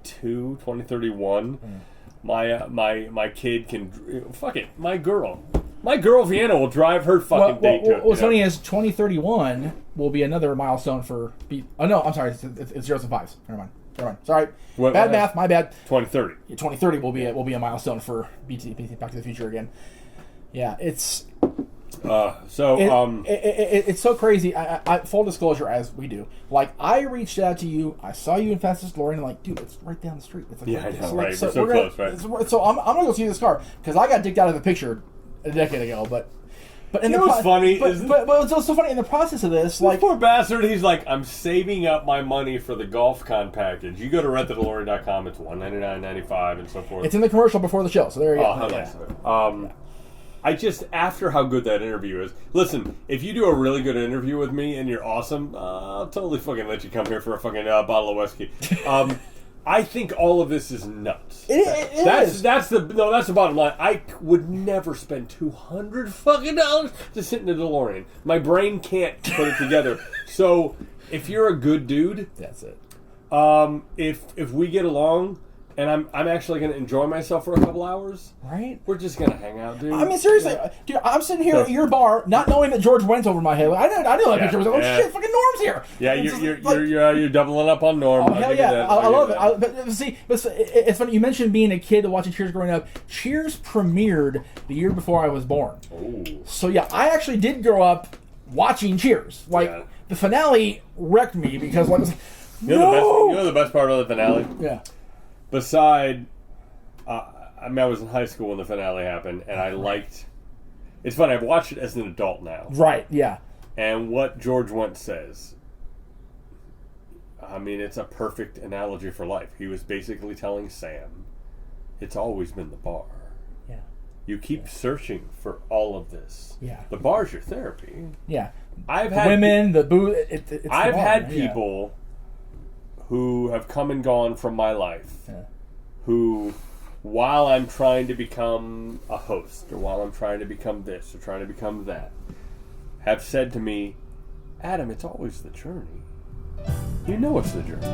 2031, my kid can, fuck it, my girl Vienna will drive her fucking date to it. What's funny is 2031 will be another milestone for no, I'm sorry, it's zeros and fives. Never mind. Sorry. Bad math, my bad. 2030. 2030 will be a milestone for BT Back to the Future again. Yeah, it's it's so crazy. I full disclosure, as we do. Like, I reached out to you. I saw you in Fastest DeLorean. Like, dude, it's right down the street. It's like, I know, right? We're so close, right? So I'm gonna go see this car because I got dicked out of the picture a decade ago, but in you know what's funny? But it's so funny in the process of this. Like, poor bastard, he's like, I'm saving up my money for the GolfCon package. You go to rentthedelorean.com, it's $199.95 and so forth. It's in the commercial before the show, so there you go. How nice. I just, after how good that interview is, listen, if you do a really good interview with me and you're awesome, I'll totally fucking let you come here for a fucking bottle of whiskey. I think all of this is nuts. It is. That's the bottom line. I would never spend $200 fucking dollars to sit in a DeLorean. My brain can't put it together. So if you're a good dude, that's it. If we get along and I'm actually going to enjoy myself for a couple hours, right? We're just going to hang out, dude. I mean, seriously, dude, I'm sitting here at your bar, not knowing that George went over my head. I know that picture. I was like, oh shit, fucking Norm's here. Yeah, you're doubling up on Norm. Oh, hell yeah, I love it. But it's funny. You mentioned being a kid watching Cheers growing up. Cheers premiered the year before I was born. Ooh. So yeah, I actually did grow up watching Cheers. Like the finale wrecked me because like, you know the best part of the finale? Yeah. Beside, I was in high school when the finale happened, and I liked. It's funny. I've watched it as an adult now. Right. Yeah. And what George Wendt says, I mean, it's a perfect analogy for life. He was basically telling Sam, it's always been the bar. Yeah. You keep searching for all of this. Yeah. The bar's your therapy. Yeah. I've had women, the booze. I've had people who have come and gone from my life who, while I'm trying to become a host, or while I'm trying to become this, or trying to become that, have said to me, Adam, it's always the journey. You know it's the journey.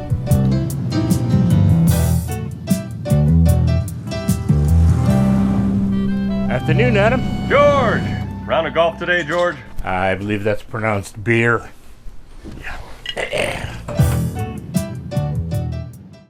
Afternoon, Adam. George! Round of golf today, George? I believe that's pronounced beer. Yeah.